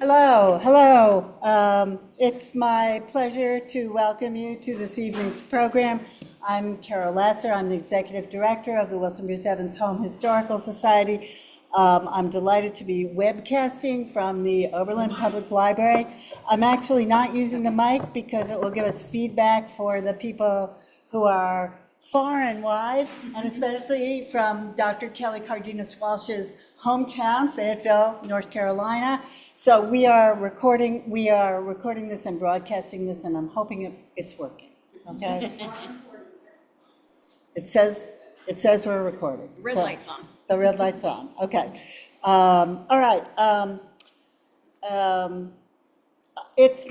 Hello, hello. It's my pleasure to welcome you to this evening's program. I'm Carol Lasser. I'm the Executive Director of the Wilson Bruce Evans Home Historical Society. I'm delighted to be webcasting from the Oberlin Public Library. I'm actually not using the mic because it will give us feedback for the people who are far and wide, and especially from Dr. Kelli Cardenas Walsh's hometown, Fayetteville, North Carolina. So we are recording this and broadcasting this, and I'm hoping it's working. Okay. It says we're recording. Red light's on. The red light's on. Okay. All right. It's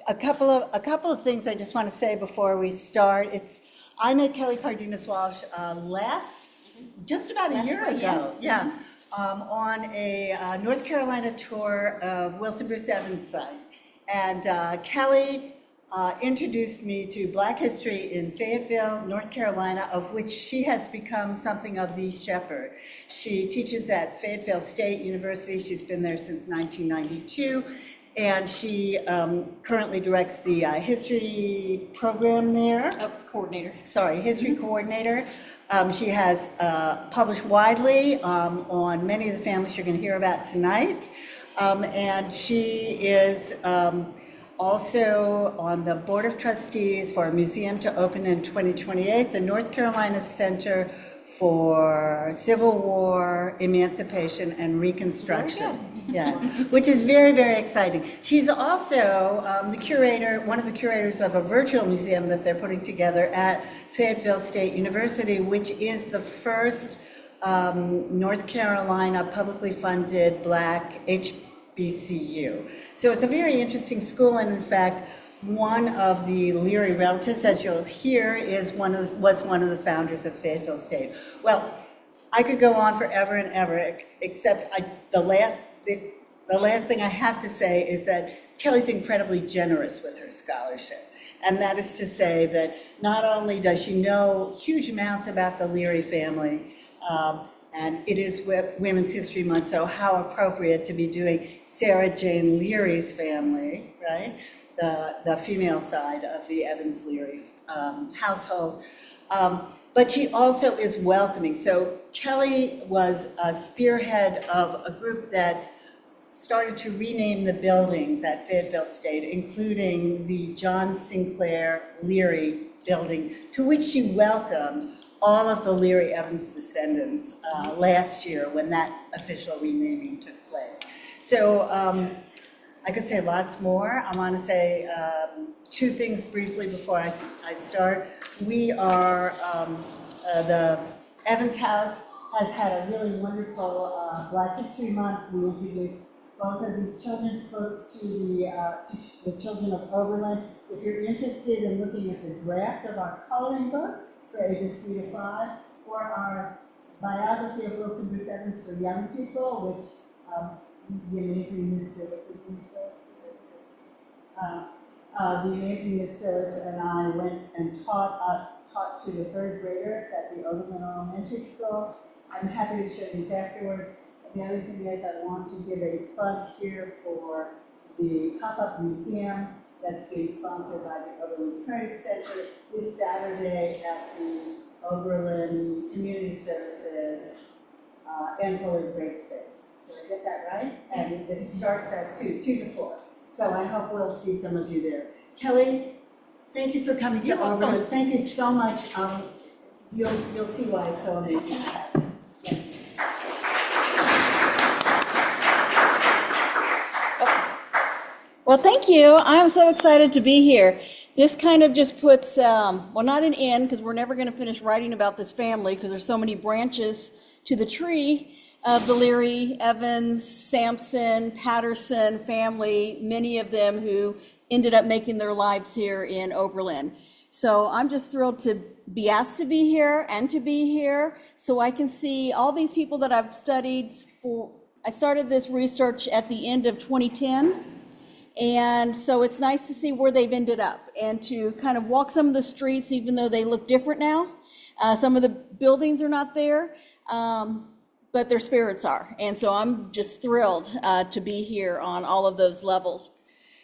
a couple of things I just want to say before we start. I met Kelli Cardenas Walsh just about a year ago. Yeah. On a North Carolina tour of Wilson Bruce Evans site. And Kelli introduced me to Black history in Fayetteville, North Carolina, of which she has become something of the shepherd. She teaches at Fayetteville State University. She's been there since 1992. And she currently directs the history program there. History coordinator. She has published widely on many of the families you're going to hear about tonight. And she is also on the Board of Trustees for a museum to open in 2028, the North Carolina Center for Civil War, Emancipation, and Reconstruction. Yeah, which is very, very exciting. She's also one of the curators of a virtual museum that they're putting together at Fayetteville State University, which is the first North Carolina publicly funded Black HBCU. So it's a very interesting school, and in fact, one of the Leary relatives, as you'll hear, was one of the founders of Fayetteville State. Well, I could go on forever and ever, except the last thing I have to say is that Kelli's incredibly generous with her scholarship. And that is to say that not only does she know huge amounts about the Leary family, and it is Women's History Month, so how appropriate to be doing Sarah Jane Leary's family, right? The female side of the Evans Leary household. But she also is welcoming. So Kelli was a spearhead of a group that started to rename the buildings at Fayetteville State, including the John Sinclair Leary building, to which she welcomed all of the Leary Evans descendants last year when that official renaming took place. So I could say lots more. I want to say two things briefly before I start. We are, the Evans House has had a really wonderful Black History Month. We introduced both of these children's books to the children of Oberlin. If you're interested in looking at the draft of our coloring book for ages 3 to 5, or our biography of Wilson Bruce Evans for young people, which the amazing Miss Phyllis the amazing Miss Phyllis and I went and taught to the third graders at the Oberlin Elementary School. I'm happy to show these afterwards. The other thing is I want to give a plug here for the pop-up museum that's being sponsored by the Oberlin Heritage Center this Saturday at the Oberlin Community Services Enfield Great Space. Did I get that right? And it starts at 2 to 4. So I hope we'll see some of you there. Kelli, thank you for coming to Oberlin. Thank you so much. You'll see why it's so amazing. Well, thank you. I'm so excited to be here. This kind of just puts, well, not an end, because we're never going to finish writing about this family, because there's so many branches to the tree of the Leary, Evans, Sampson, Patterson family, many of them who ended up making their lives here in Oberlin. So I'm just thrilled to be asked to be here and to be here so I can see all these people that I've studied for. I started this research at the end of 2010. And so it's nice to see where they've ended up and to kind of walk some of the streets, even though they look different now. Some of the buildings are not there. but their spirits are. And so I'm just thrilled to be here on all of those levels.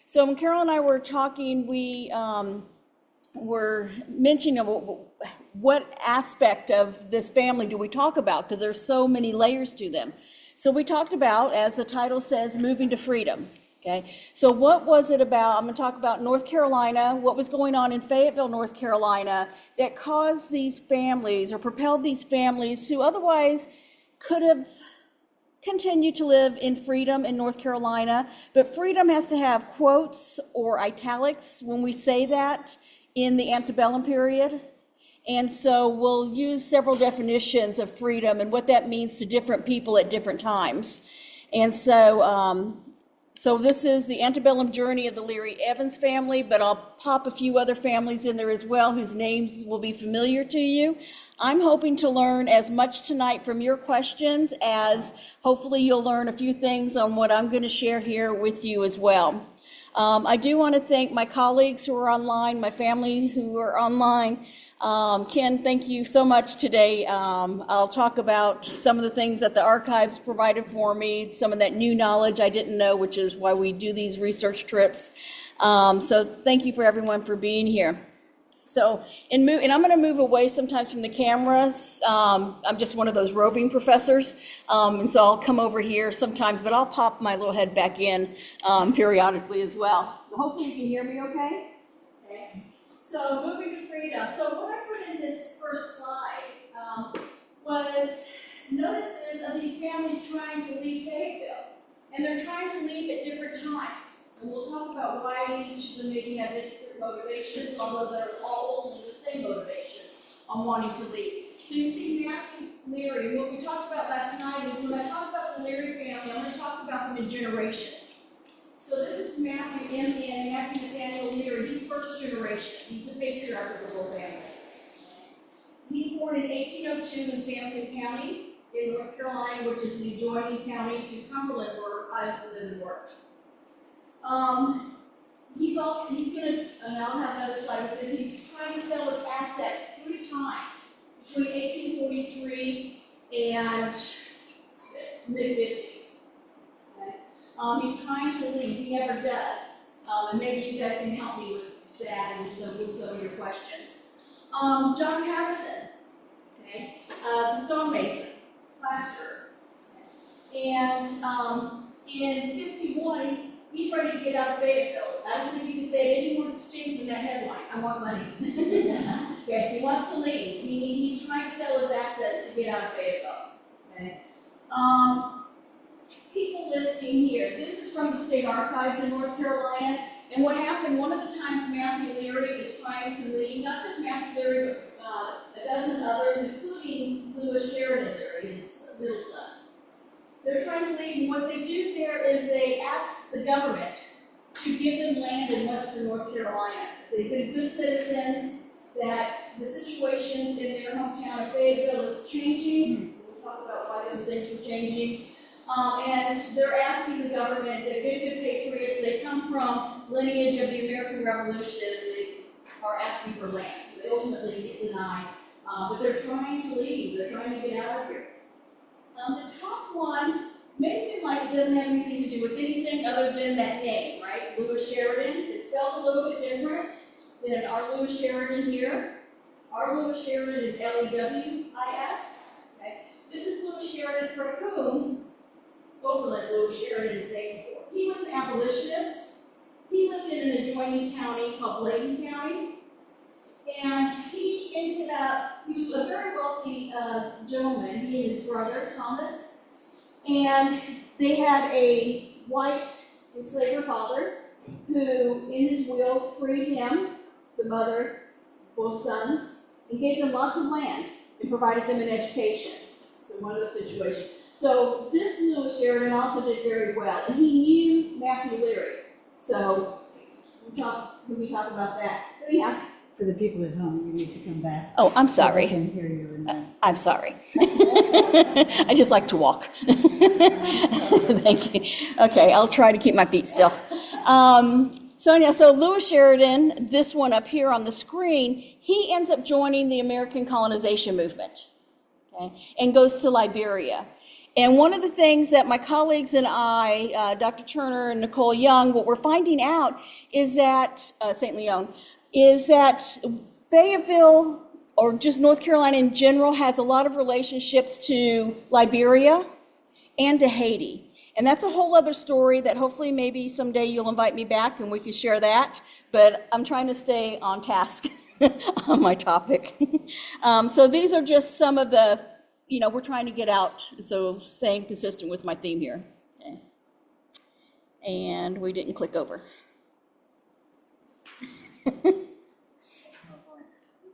So when Carol and I were talking, we were mentioning what aspect of this family do we talk about, because there's so many layers to them. So we talked about, as the title says, moving to freedom. Okay, so what was it about? I'm going to talk about North Carolina, what was going on in Fayetteville, North Carolina, that caused these families or propelled these families who otherwise could have continued to live in freedom in North Carolina. But freedom has to have quotes or italics when we say that in the antebellum period. And so we'll use several definitions of freedom and what that means to different people at different times. And so this is the antebellum journey of the Leary Evans family, but I'll pop a few other families in there as well whose names will be familiar to you. I'm hoping to learn as much tonight from your questions as hopefully you'll learn a few things on what I'm going to share here with you as well. I do want to thank my colleagues who are online, my family who are online. Ken, thank you so much today. I'll talk about some of the things that the archives provided for me, some of that new knowledge I didn't know, which is why we do these research trips. So thank you for everyone for being here. So, and I'm going to move away sometimes from the cameras. I'm just one of those roving professors, and so I'll come over here sometimes, but I'll pop my little head back in periodically as well. Hopefully you can hear me okay? Okay. So moving to freedom. So what I put in this first slide was notices of these families trying to leave Fayetteville, and they're trying to leave at different times. And we'll talk about why each of them maybe have different motivations, although they're all ultimately the same motivations on wanting to leave. So you see Matthew Leary. What we talked about last night is when I talk about the Leary family, I'm going to talk about them in generations. So this is Matthew M. and Matthew Nathaniel Leary. He's first generation. He's the patriarch of the whole family. He's born in 1802 in Sampson County in North Carolina, which is the adjoining county to Cumberland, where I live and work. He's going to, and I'll have another slide with this, he's trying to sell his assets 3 times between 1843 and mid-50s. Okay? He's trying to leave, he never does. And maybe you guys can help me with that and some of your questions. John Harrison, okay? The stonemason, plasterer. And in 51, he's ready to get out of Fayetteville. I don't think you can say it any more distinct than that headline. I want money. Okay, he wants to leave. He's trying to sell his assets to get out of Fayetteville. Okay. People listing here. This is from the state archives in North Carolina. And what happened, one of the times Matthew Leary is trying to leave, not just Matthew Leary, but a dozen others, including Lewis Sheridan Leary, his middle son. They're trying to leave, and what they do there is they ask the government to give them land in western North Carolina. They've been good citizens, that the situations in their hometown of Fayetteville is changing. We'll talk about why those things were changing. And they're asking the government, they've been good patriots, they come from lineage of the American Revolution, and they are asking for land. They ultimately get denied, but they're trying to leave, they're trying to get out of here. The top one may seem like it doesn't have anything to do with anything other than that name, right? Lewis Sheridan. It's spelled a little bit different than our Lewis Sheridan here. Our Lewis Sheridan is L-E-W-I-S. Okay? This is Lewis Sheridan for whom Overland Lewis Sheridan is named for. He was an abolitionist. He lived in an adjoining county called Bladen County. And he ended up, he was a very wealthy gentleman, he and his brother, Thomas. And they had a white enslaver father who, in his will, freed him, the mother, both sons, and gave them lots of land and provided them an education. So one of those situations. So this Lewis Sheridan also did very well, and he knew Matthew Leary. So we talk about that. But yeah. For the people at home, you need to come back. Oh, I'm sorry. I can hear you. And I'm sorry. I just like to walk. Thank you. Okay, I'll try to keep my feet still. So Lewis Sheridan, this one up here on the screen, he ends up joining the American colonization movement, okay, and goes to Liberia. And one of the things that my colleagues and I, Dr. Turner and Nicole Young, what we're finding out is that, St. Leon, is that Fayetteville, or just North Carolina in general, has a lot of relationships to Liberia and to Haiti. And that's a whole other story that hopefully maybe someday you'll invite me back and we can share that. But I'm trying to stay on task on my topic. So these are just some of the, we're trying to get out. So staying consistent with my theme here. Okay. And we didn't click over.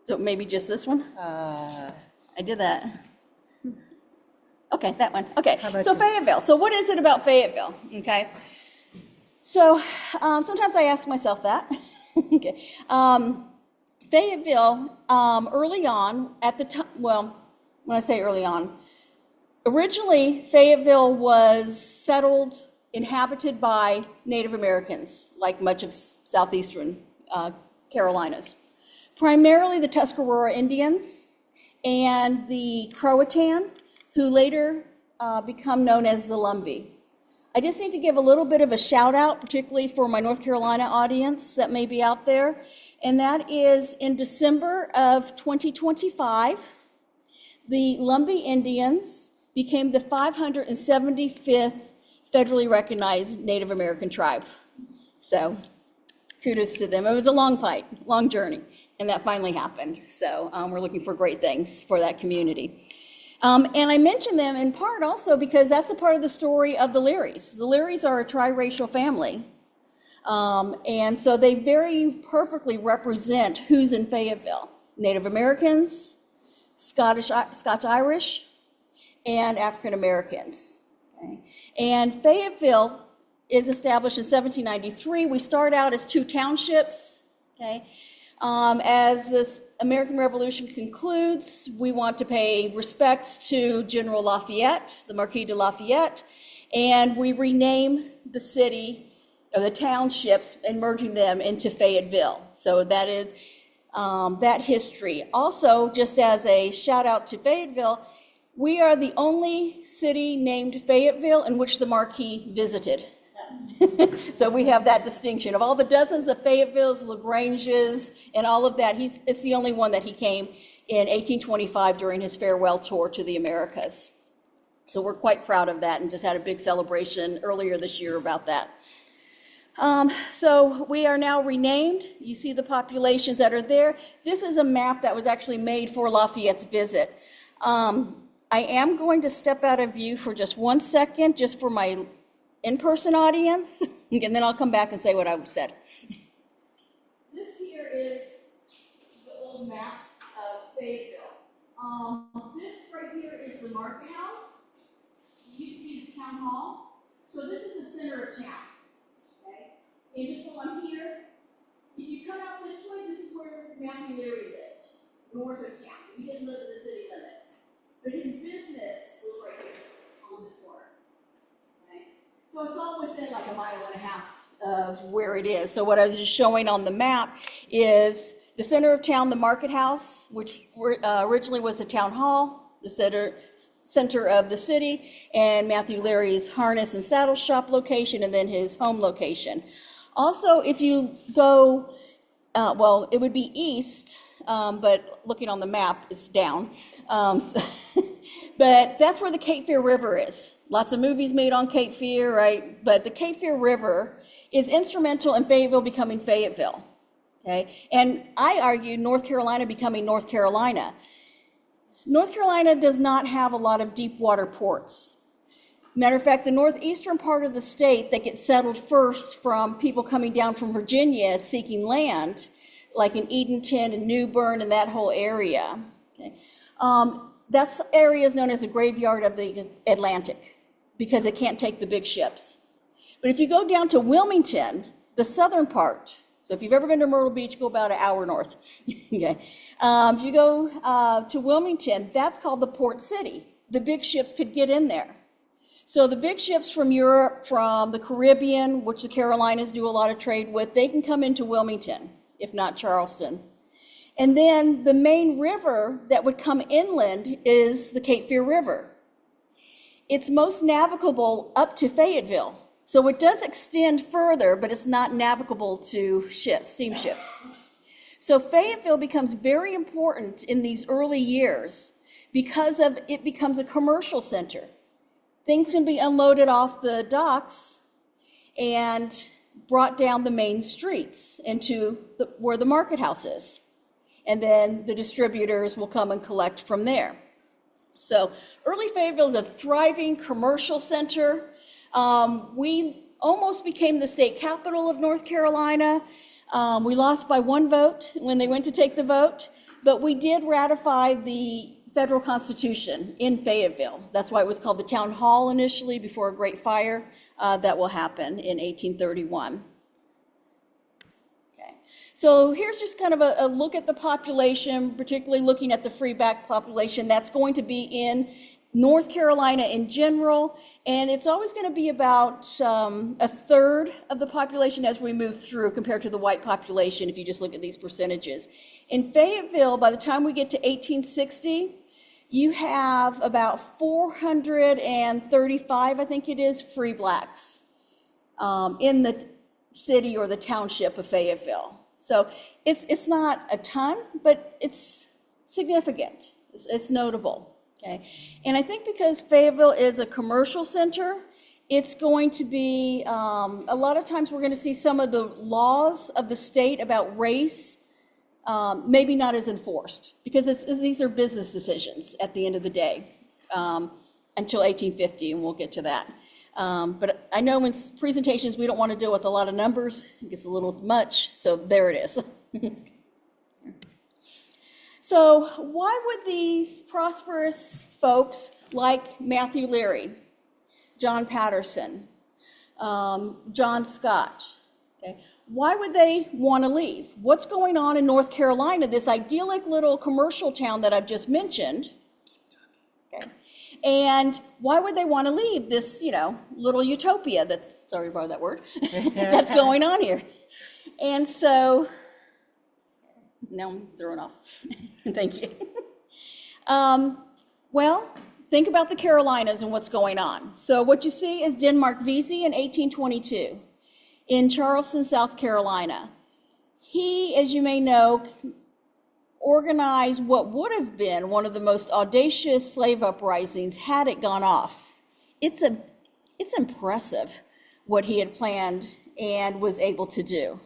So maybe just this one? I did that. Okay, that one. Okay, so Fayetteville. So what is it about Fayetteville? Okay. So sometimes I ask myself that. Okay. Fayetteville, early on, at the time, well, when I say early on, originally Fayetteville was settled, inhabited by Native Americans, like much of southeastern Carolinas. Primarily the Tuscarora Indians and the Croatan, who later become known as the Lumbee. I just need to give a little bit of a shout out, particularly for my North Carolina audience that may be out there, and that is in December of 2025, the Lumbee Indians became the 575th federally recognized Native American tribe. So kudos to them. It was a long fight, long journey, and that finally happened. So we're looking for great things for that community. And I mention them in part also because that's a part of the story of the Learys. The Learys are a triracial family. And so they very perfectly represent who's in Fayetteville. Native Americans, Scotch-Irish, and African Americans. Okay. And Fayetteville is established in 1793. We start out as 2 townships. Okay. As this American Revolution concludes, we want to pay respects to General Lafayette, the Marquis de Lafayette, and we rename the city or the townships and merging them into Fayetteville. So that is that history. Also, just as a shout out to Fayetteville, we are the only city named Fayetteville in which the Marquis visited. So we have that distinction. Of all the dozens of Fayettevilles, LaGranges, and all of that, it's the only one that he came in 1825 during his farewell tour to the Americas. So we're quite proud of that and just had a big celebration earlier this year about that. So we are now renamed. You see the populations that are there. This is a map that was actually made for Lafayette's visit. I am going to step out of view for just 1 second, just for my in-person audience, and then I'll come back and say what I've said. This here is the old maps of Fayetteville. This right here is the market house. It used to be the town hall. So this is the center of town. Okay? And just while I'm here, if you come out this way, this is where Matthew Leary lived, north of town. So he didn't live in the city limits. But his business was right here on this corner. So it's all within like 1.5 miles of where it is. So what I was just showing on the map is the center of town, the market house, which originally was the town hall, the center of the city, and Matthew Leary's harness and saddle shop location, and then his home location. Also, if you go, well, it would be east, but looking on the map, it's down. But that's where the Cape Fear River is. Lots of movies made on Cape Fear, right? But the Cape Fear River is instrumental in Fayetteville becoming Fayetteville, okay? And I argue North Carolina becoming North Carolina. North Carolina does not have a lot of deep water ports. Matter of fact, the northeastern part of the state that gets settled first from people coming down from Virginia seeking land, like in Edenton and New Bern and that whole area, okay? That area is known as the graveyard of the Atlantic because it can't take the big ships. But if you go down to Wilmington, the southern part, so if you've ever been to Myrtle Beach, go about an hour north. Okay. If you go to Wilmington, that's called the port city. The big ships could get in there. So the big ships from Europe, from the Caribbean, which the Carolinas do a lot of trade with, they can come into Wilmington, if not Charleston. And then the main river that would come inland is the Cape Fear River. It's most navigable up to Fayetteville. So it does extend further, but it's not navigable to ships, steamships. So Fayetteville becomes very important in these early years because of it becomes a commercial center. Things can be unloaded off the docks and brought down the main streets into where the market house is. And then the distributors will come and collect from there. So early Fayetteville is a thriving commercial center. We almost became the state capital of North Carolina. We lost by 1 vote when they went to take the vote, but we did ratify the federal constitution in Fayetteville. That's why it was called the town hall initially before a great fire that will happen in 1831. Okay, so here's just kind of a look at the population, particularly looking at the freeback population. That's going to be in North Carolina in general, and it's always going to be about 1/3 of the population as we move through compared to the white population if you just look at these percentages. In Fayetteville, by the time we get to 1860, you have about 435, I think it is, free blacks in the city or the township of Fayetteville. So it's not a ton, but it's significant. It's notable. Okay. And I think because Fayetteville is a commercial center, it's going to be, a lot of times we're going to see some of the laws of the state about race maybe not as enforced, because these are business decisions at the end of the day, until 1850, and we'll get to that. But I know in presentations we don't want to deal with a lot of numbers. It gets a little much, so there it is. So why would these prosperous folks like Matthew Leary, John Patterson, John Scott, okay, why would they want to leave? What's going on in North Carolina, this idyllic little commercial town that I've just mentioned? Okay. And why would they want to leave this, little utopia that's, sorry to borrow that word, that's going on here? And so, now I'm throwing off. Thank you. Well, think about the Carolinas and what's going on. So what you see is Denmark Vesey in 1822 in Charleston, South Carolina. He, as you may know, organized what would have been one of the most audacious slave uprisings had it gone off. It's impressive what he had planned and was able to do.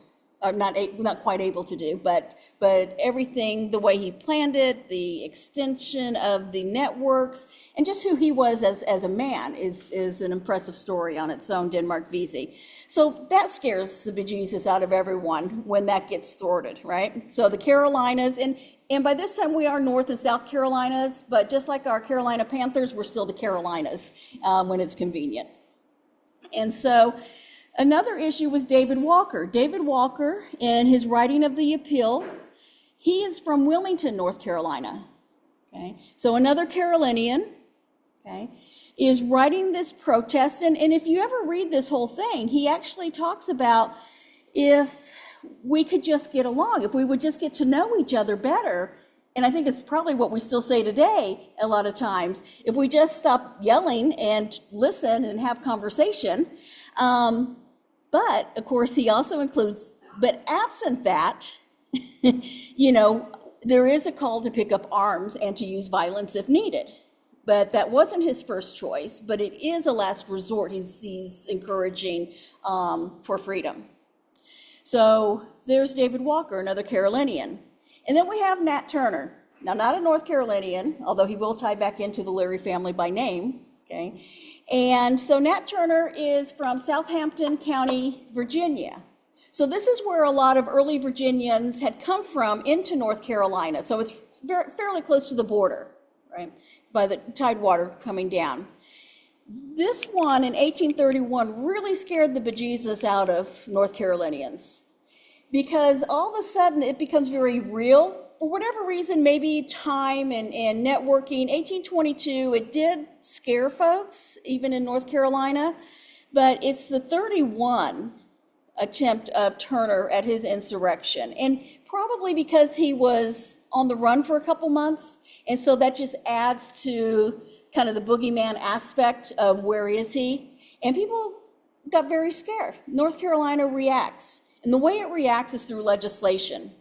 Not quite able to do, but everything, the way he planned it, the extension of the networks, and just who he was as a man is an impressive story on its own, Denmark Vesey. So that scares the bejesus out of everyone when that gets thwarted, right? So the Carolinas, and by this time we are North and South Carolinas, but just like our Carolina Panthers, we're still the Carolinas when it's convenient. And so another issue was David Walker. David Walker, in his writing of the appeal, he is from Wilmington, North Carolina. Okay, so another Carolinian, okay, is writing this protest. And if you ever read this whole thing, he actually talks about if we could just get along, if we would just get to know each other better. And I think it's probably what we still say today a lot of times. If we just stop yelling and listen and have conversation. But of course, he also includes, but absent that, there is a call to pick up arms and to use violence if needed. But that wasn't his first choice, but it is a last resort he's encouraging for freedom. So there's David Walker, another Carolinian. And then we have Nat Turner. Now, not a North Carolinian, although he will tie back into the Leary family by name, okay? And so Nat Turner is from Southampton County, Virginia. So this is where a lot of early Virginians had come from into North Carolina. So it's fairly close to the border, right, by the tidewater coming down. This one in 1831 really scared the bejesus out of North Carolinians because all of a sudden it becomes very real. For whatever reason, maybe time and networking, 1822, it did scare folks, even in North Carolina, but it's the 31 attempt of Turner at his insurrection. And probably because he was on the run for a couple months, and so that just adds to kind of the boogeyman aspect of where is he, and people got very scared. North Carolina reacts, and the way it reacts is through legislation.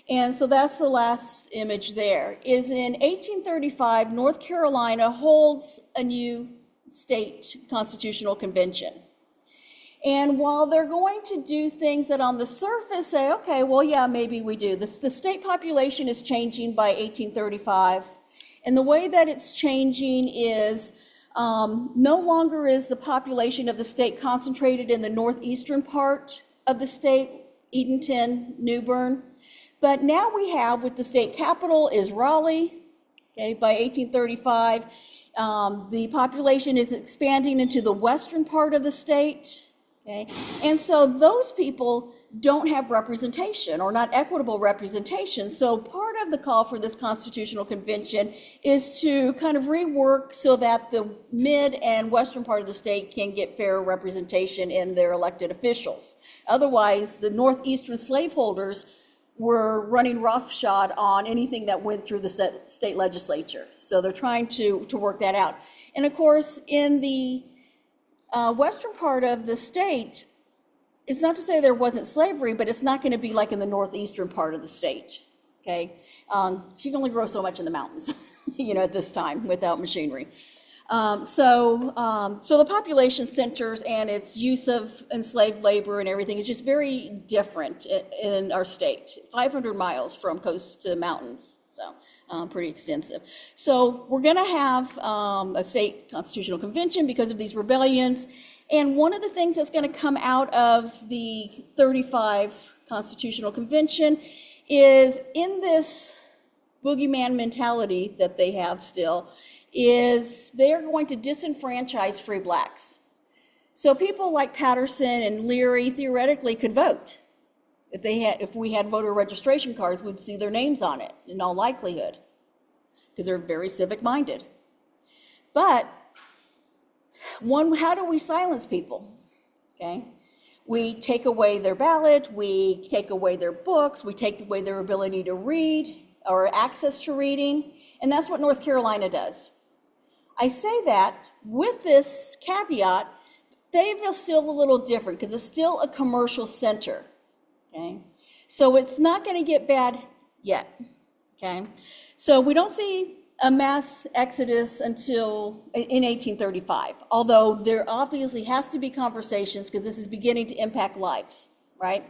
And so that's the last image there, is in 1835, North Carolina holds a new state constitutional convention. And while they're going to do things that on the surface say, okay, well, yeah, maybe we do. The state population is changing by 1835. And the way that it's changing is no longer is the population of the state concentrated in the northeastern part of the state, Edenton, New Bern. But now we have, with the state capital is Raleigh, okay, by 1835. The population is expanding into the western part of the state. Okay. And so those people don't have representation, or not equitable representation. So part of the call for this constitutional convention is to kind of rework so that the mid and western part of the state can get fair representation in their elected officials. Otherwise, the northeastern slaveholders were running roughshod on anything that went through the state legislature. So they're trying to work that out. And of course, in the western part of the state, it's not to say there wasn't slavery, but it's not going to be like in the northeastern part of the state, okay? She can only grow so much in the mountains, at this time without machinery. So the population centers and its use of enslaved labor and everything is just very different in our state, 500 miles from coast to mountains. So pretty extensive. So we're going to have a state constitutional convention because of these rebellions. And one of the things that's going to come out of the 35 constitutional convention is, in this boogeyman mentality that they have still, is they're going to disenfranchise free blacks. So people like Patterson and Leary theoretically could vote. If we had voter registration cards, we'd see their names on it in all likelihood, because they're very civic minded. But how do we silence people? Okay, we take away their ballot, we take away their books, we take away their ability to read or access to reading, and that's what North Carolina does. I say that with this caveat, Fayetteville's still a little different because it's still a commercial center. Okay, so it's not going to get bad yet. Okay, so we don't see a mass exodus until in 1835, although there obviously has to be conversations because this is beginning to impact lives, right?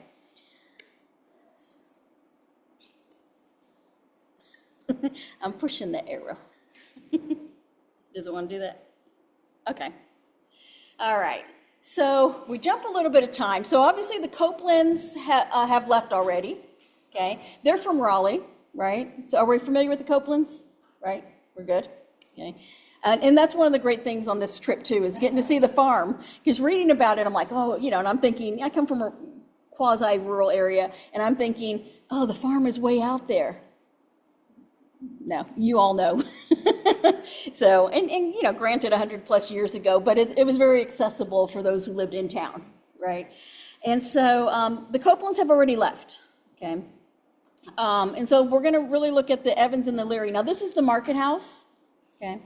I'm pushing the arrow. Does it want to do that? Okay. All right. So we jump a little bit of time. So obviously the Copelands have left already. Okay. They're from Raleigh, right? So are we familiar with the Copelands? Right? We're good? Okay. And that's one of the great things on this trip too, is getting to see the farm. Because reading about it, I'm like, oh, and I'm thinking, I come from a quasi-rural area, and I'm thinking, oh, the farm is way out there. No, you all know. So, and granted 100 plus years ago, but it was very accessible for those who lived in town, right? And so the Copelands have already left, okay? And so we're gonna really look at the Evans and the Leary. Now this is the market house, okay?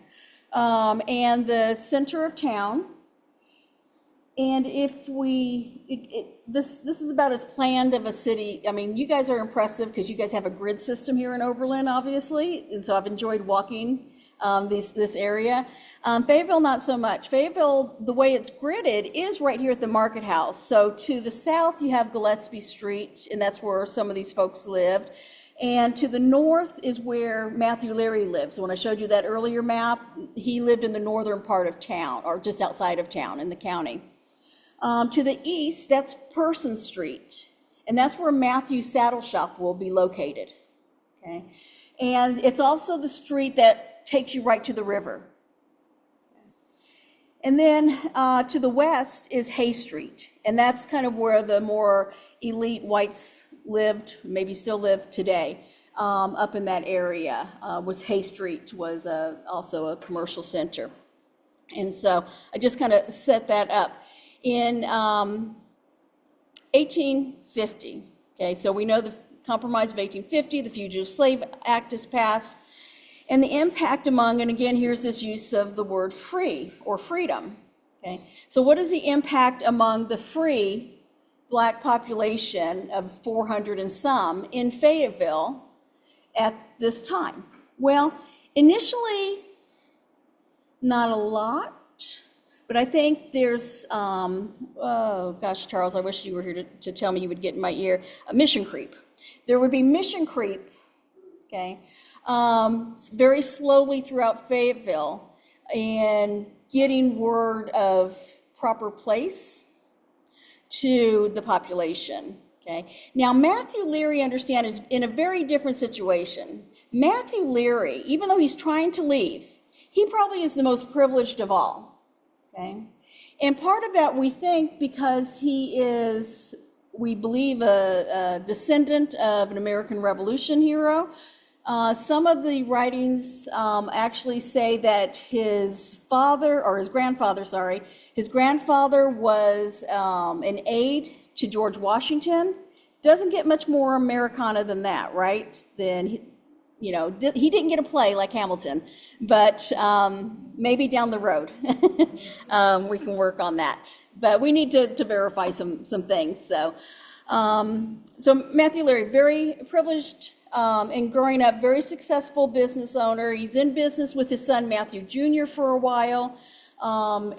And the center of town. And if this is about as planned of a city. I mean, you guys are impressive because you guys have a grid system here in Oberlin, obviously. And so I've enjoyed walking this area. Fayetteville, not so much. Fayetteville, the way it's gridded is right here at the market house. So to the south, you have Gillespie Street, and that's where some of these folks lived. And to the north is where Matthew Leary lives. So when I showed you that earlier map, he lived in the northern part of town, or just outside of town in the county. To the east, that's Person Street, and that's where Matthew's Saddle Shop will be located, okay? And it's also the street that takes you right to the river. And then to the west is Hay Street, and that's kind of where the more elite whites lived, maybe still live today, up in that area. Was Hay Street was also a commercial center. And so I just kind of set that up. In 1850, okay, so we know the Compromise of 1850, the Fugitive Slave Act is passed, And the impact among, and again, here's this use of the word free or freedom. Okay, so what is the impact among the free Black population of 400 and some in Fayetteville at this time? Well, initially, not a lot, but I think there's, oh gosh, Charles, I wish you were here to tell me you would get in my ear, a mission creep. There would be mission creep, okay, very slowly throughout Fayetteville, and getting word of proper place to the population, okay? Now, Matthew Leary, understand, is in a very different situation. Matthew Leary, even though he's trying to leave, he probably is the most privileged of all, okay? And part of that, we think, because he is, we believe, a descendant of an American Revolution hero. Some of the writings actually say that his father, or his grandfather, sorry, his grandfather was an aide to George Washington. Doesn't get much more Americana than that, right? Then, you know, he didn't get a play like Hamilton, but maybe down the road we can work on that. But we need to verify some things. So Matthew Leary, very privileged and growing up, very successful business owner. He's in business with his son Matthew Jr. for a while.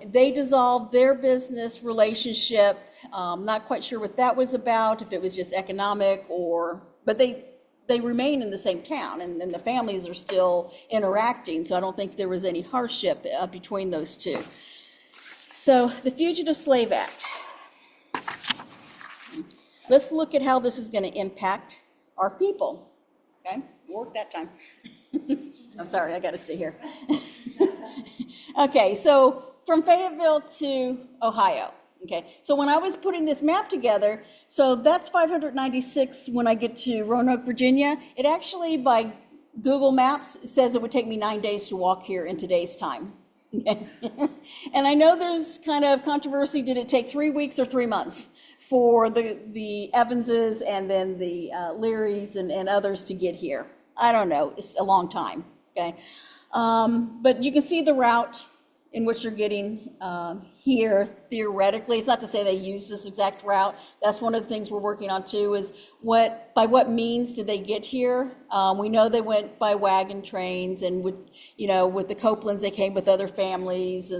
They dissolved their business relationship. Not quite sure what that was about, if it was just economic but they remain in the same town, and the families are still interacting, so I don't think there was any hardship between those two. So the Fugitive Slave Act. Let's look at how this is going to impact our people. Okay, work that time. I'm sorry, I got to stay here. Okay, so from Fayetteville to Ohio. Okay, so when I was putting this map together, so that's 596 when I get to Roanoke, Virginia. It actually, by Google Maps, says it would take me 9 days to walk here in today's time. Okay. And I know there's kind of controversy, did it take 3 weeks or 3 months for the Evanses and then the Learys and others to get here? I don't know, it's a long time, okay? But you can see the route in which you're getting here theoretically. It's not to say they use this exact route. That's one of the things we're working on too, is by what means did they get here? We know they went by wagon trains, and with the Copelands, they came with other families,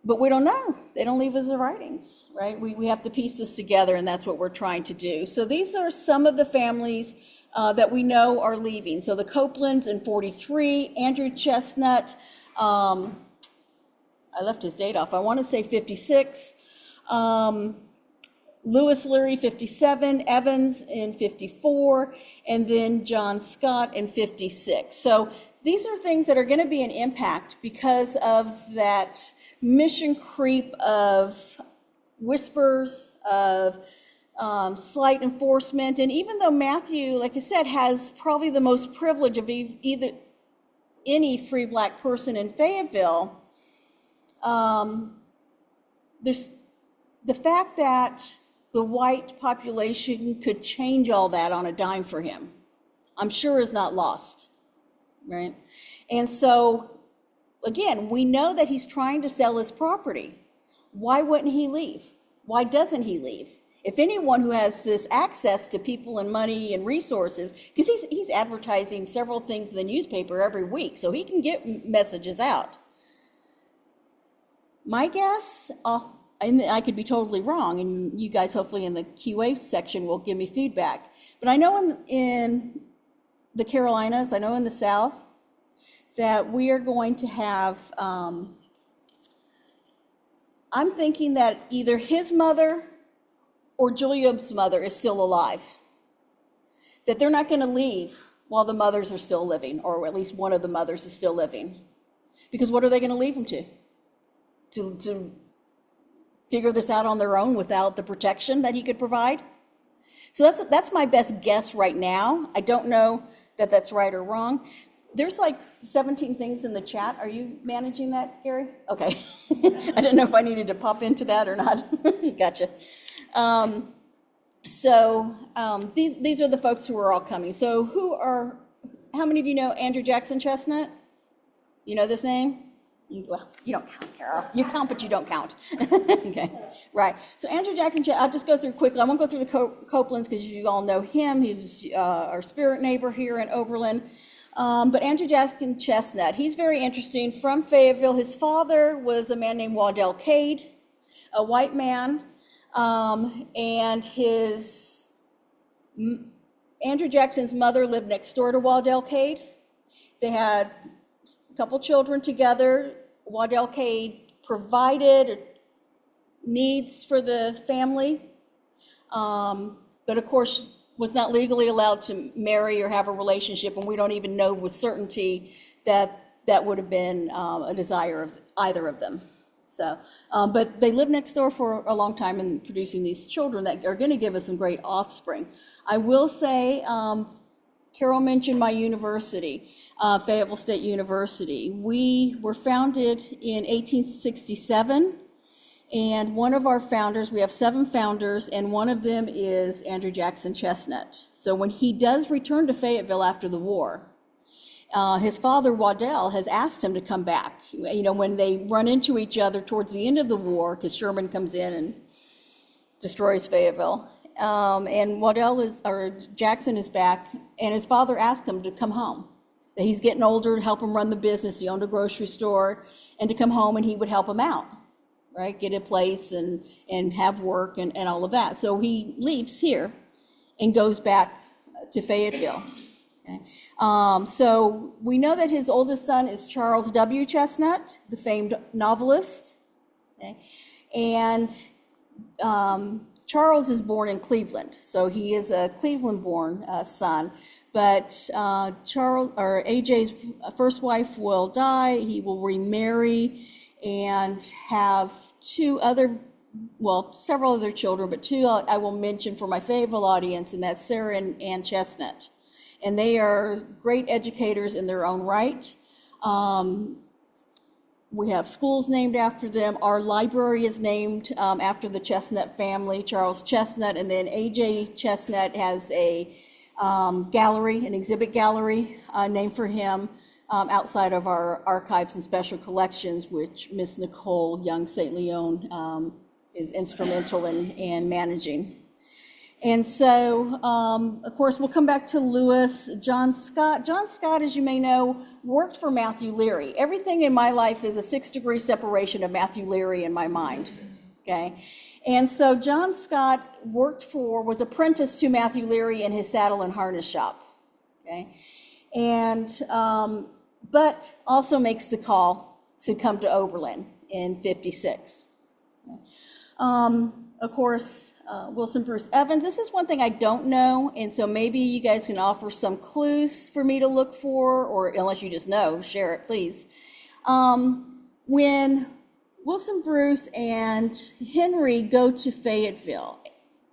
but we don't know. They don't leave us the writings, right? We have to piece this together, and that's what we're trying to do. So these are some of the families that we know are leaving. So the Copelands in 43, Andrew Chestnut, I left his date off. I want to say 56. Lewis Leary, 57. Evans in 54. And then John Scott in 56. So these are things that are going to be an impact because of that mission creep of whispers, of slight enforcement. And even though Matthew, like I said, has probably the most privilege of either any free Black person in Fayetteville, there's the fact that the white population could change all that on a dime for him, I'm sure is not lost, right? And so, again, we know that he's trying to sell his property. Why wouldn't he leave? Why doesn't he leave? If anyone who has this access to people and money and resources, because he's advertising several things in the newspaper every week, so he can get messages out. My guess, and I could be totally wrong, and you guys hopefully in the QA section will give me feedback, but I know in the Carolinas, I know in the South, that we are going to have, I'm thinking that either his mother or Julia's mother is still alive, that they're not going to leave while the mothers are still living, or at least one of the mothers is still living. Because what are they going to leave them to? To figure this out on their own without the protection that he could provide? So that's my best guess right now. I don't know that that's right or wrong. There's like 17 things in the chat. Are you managing that, Gary? Okay. I didn't know if I needed to pop into that or not. Gotcha. These are the folks who are all coming. So how many of you know Andrew Jackson Chestnut? You know this name? Well, you don't count, Carol. You count, but you don't count. Okay, right. So Andrew Jackson, I'll just go through quickly. I won't go through the Copelands because you all know him. He was our spirit neighbor here in Oberlin. But Andrew Jackson Chestnut, he's very interesting. From Fayetteville, his father was a man named Waddell Cade, a white man, and Andrew Jackson's mother lived next door to Waddell Cade. They had a couple children together. Waddell Cade provided needs for the family, but of course was not legally allowed to marry or have a relationship, and we don't even know with certainty that that would have been a desire of either of them. So, but they lived next door for a long time and producing these children that are going to give us some great offspring. I will say, Carol mentioned my university, Fayetteville State University. We were founded in 1867, and one of our founders, we have 7 founders, and one of them is Andrew Jackson Chestnut. So when he does return to Fayetteville after the war, his father, Waddell, has asked him to come back. You know, when they run into each other towards the end of the war, because Sherman comes in and destroys Fayetteville. And Jackson is back, and his father asked him to come home. That he's getting older, to help him run the business. He owned a grocery store, and to come home and he would help him out, right? Get a place and have work and all of that. So he leaves here and goes back to Fayetteville. Okay. So we know that his oldest son is Charles W. Chestnut, the famed novelist. Okay. And Charles is born in Cleveland, so he is a Cleveland-born son. But AJ's first wife will die. He will remarry and have several other children, but 2 I will mention for my Fayetteville audience, and that's Sarah and Ann Chestnut. And they are great educators in their own right. We have schools named after them. Our library is named after the Chestnut family, Charles Chestnut, and then A.J. Chestnut has a gallery, an exhibit gallery named for him outside of our archives and special collections, which Miss Nicole Young St. Leon is instrumental in managing. And so, of course, we'll come back to Lewis. John Scott. John Scott, as you may know, worked for Matthew Leary. Everything in my life is a 6-degree separation of Matthew Leary in my mind, okay? And so John Scott was apprenticed to Matthew Leary in his saddle and harness shop, okay? And, but also makes the call to come to Oberlin in 56. Of course, Wilson Bruce Evans. This is one thing I don't know, and so maybe you guys can offer some clues for me to look for, or unless you just know, share it, please. When Wilson Bruce and Henry go to Fayetteville,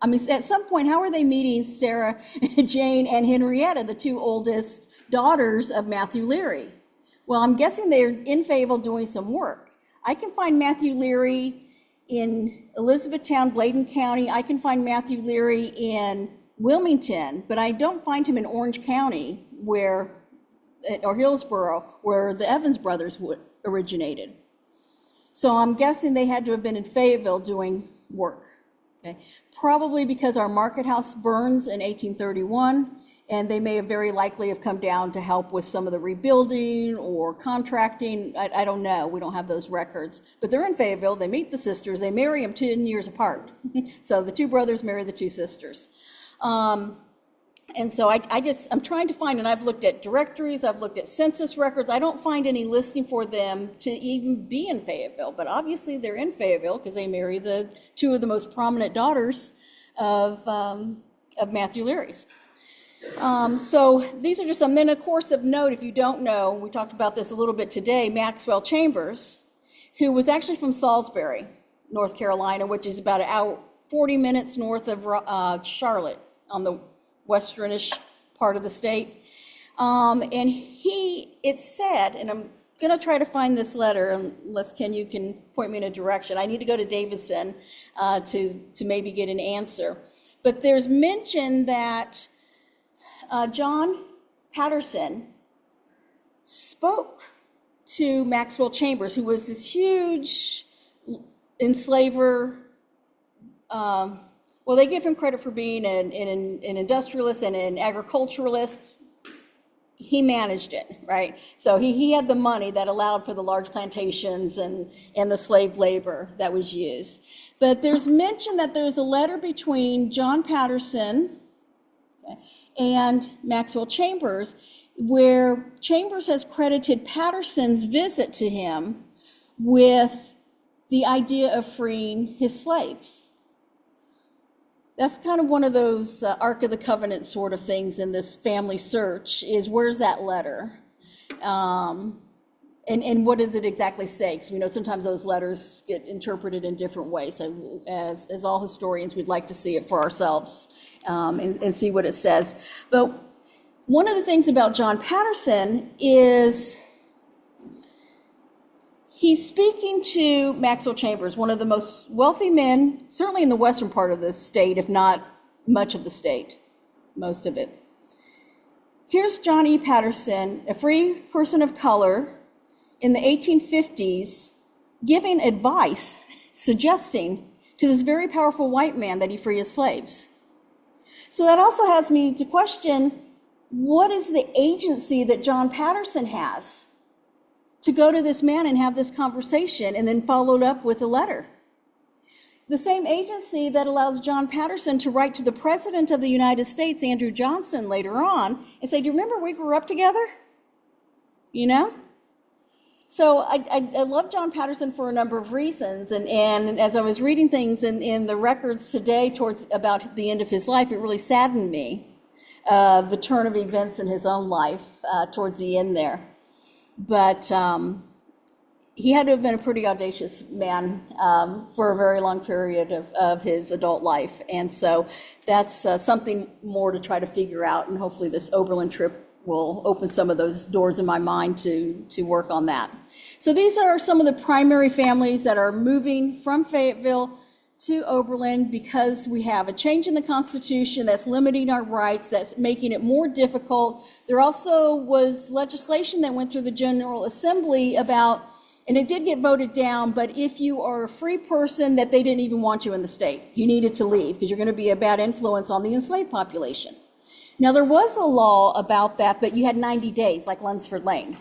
I mean, at some point, how are they meeting Sarah, Jane, and Henrietta, the 2 oldest daughters of Matthew Leary? Well, I'm guessing they're in Fayetteville doing some work. I can find Matthew Leary in Elizabethtown, Bladen County. I can find Matthew Leary in Wilmington, but I don't find him in Orange County or Hillsborough, where the Evans brothers originated. So I'm guessing they had to have been in Fayetteville doing work. Okay, probably because our market house burns in 1831, and they may have very likely have come down to help with some of the rebuilding or contracting. I don't know. We don't have those records. But they're in Fayetteville. They meet the sisters. They marry them 10 years apart. So the 2 brothers marry the 2 sisters. And so I'm trying to find, and I've looked at directories, I've looked at census records. I don't find any listing for them to even be in Fayetteville. But obviously they're in Fayetteville because they marry the 2 of the most prominent daughters of Matthew Leary's. So these are just some. Then, of course, of note, if you don't know, we talked about this a little bit today, Maxwell Chambers, who was actually from Salisbury, North Carolina, which is about 40 minutes north of Charlotte on the westernish part of the state. And it's said, and I'm going to try to find this letter, unless Ken, you can point me in a direction. I need to go to Davidson to maybe get an answer. But there's mention that John Patterson spoke to Maxwell Chambers, who was this huge enslaver. Well, they give him credit for being an industrialist and an agriculturalist. He managed it, right? So he had the money that allowed for the large plantations and the slave labor that was used. But there's mention that there's a letter between John Patterson and Maxwell Chambers, where Chambers has credited Patterson's visit to him with the idea of freeing his slaves. That's kind of one of those Ark of the Covenant sort of things in this family search, is where's that letter? And what does it exactly say? Because we know sometimes those letters get interpreted in different ways. So as all historians, we'd like to see it for ourselves and see what it says. But one of the things about John Patterson is he's speaking to Maxwell Chambers, one of the most wealthy men, certainly in the western part of the state, if not much of the state, most of it. Here's John E. Patterson, a free person of color in the 1850s, giving advice, suggesting to this very powerful white man that he free his slaves. So that also has me to question, what is the agency that John Patterson has to go to this man and have this conversation and then followed up with a letter? The same agency that allows John Patterson to write to the President of the United States, Andrew Johnson, later on and say, do you remember we grew up together? You know? So I love John Patterson for a number of reasons. And as I was reading things in the records today towards about the end of his life, it really saddened me, the turn of events in his own life towards the end there. But he had to have been a pretty audacious man for a very long period of his adult life. And so that's something more to try to figure out. And hopefully this Oberlin trip will open some of those doors in my mind to work on that. So these are some of the primary families that are moving from Fayetteville to Oberlin because we have a change in the Constitution that's limiting our rights, that's making it more difficult. There also was legislation that went through the General Assembly about, and it did get voted down, but if you are a free person, that they didn't even want you in the state. You needed to leave because you're going to be a bad influence on the enslaved population. Now, there was a law about that, but you had 90 days, like Lunsford Lane,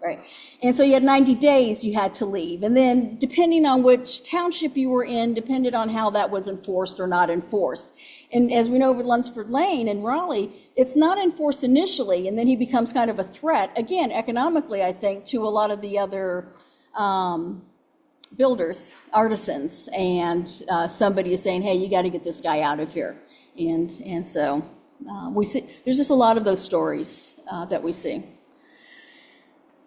right? And so you had 90 days you had to leave. And then depending on which township you were in, depended on how that was enforced or not enforced. And as we know with Lunsford Lane in Raleigh, it's not enforced initially, and then he becomes kind of a threat, again, economically, I think, to a lot of the other builders, artisans, and somebody is saying, hey, you got to get this guy out of here. And so we see, there's just a lot of those stories that we see.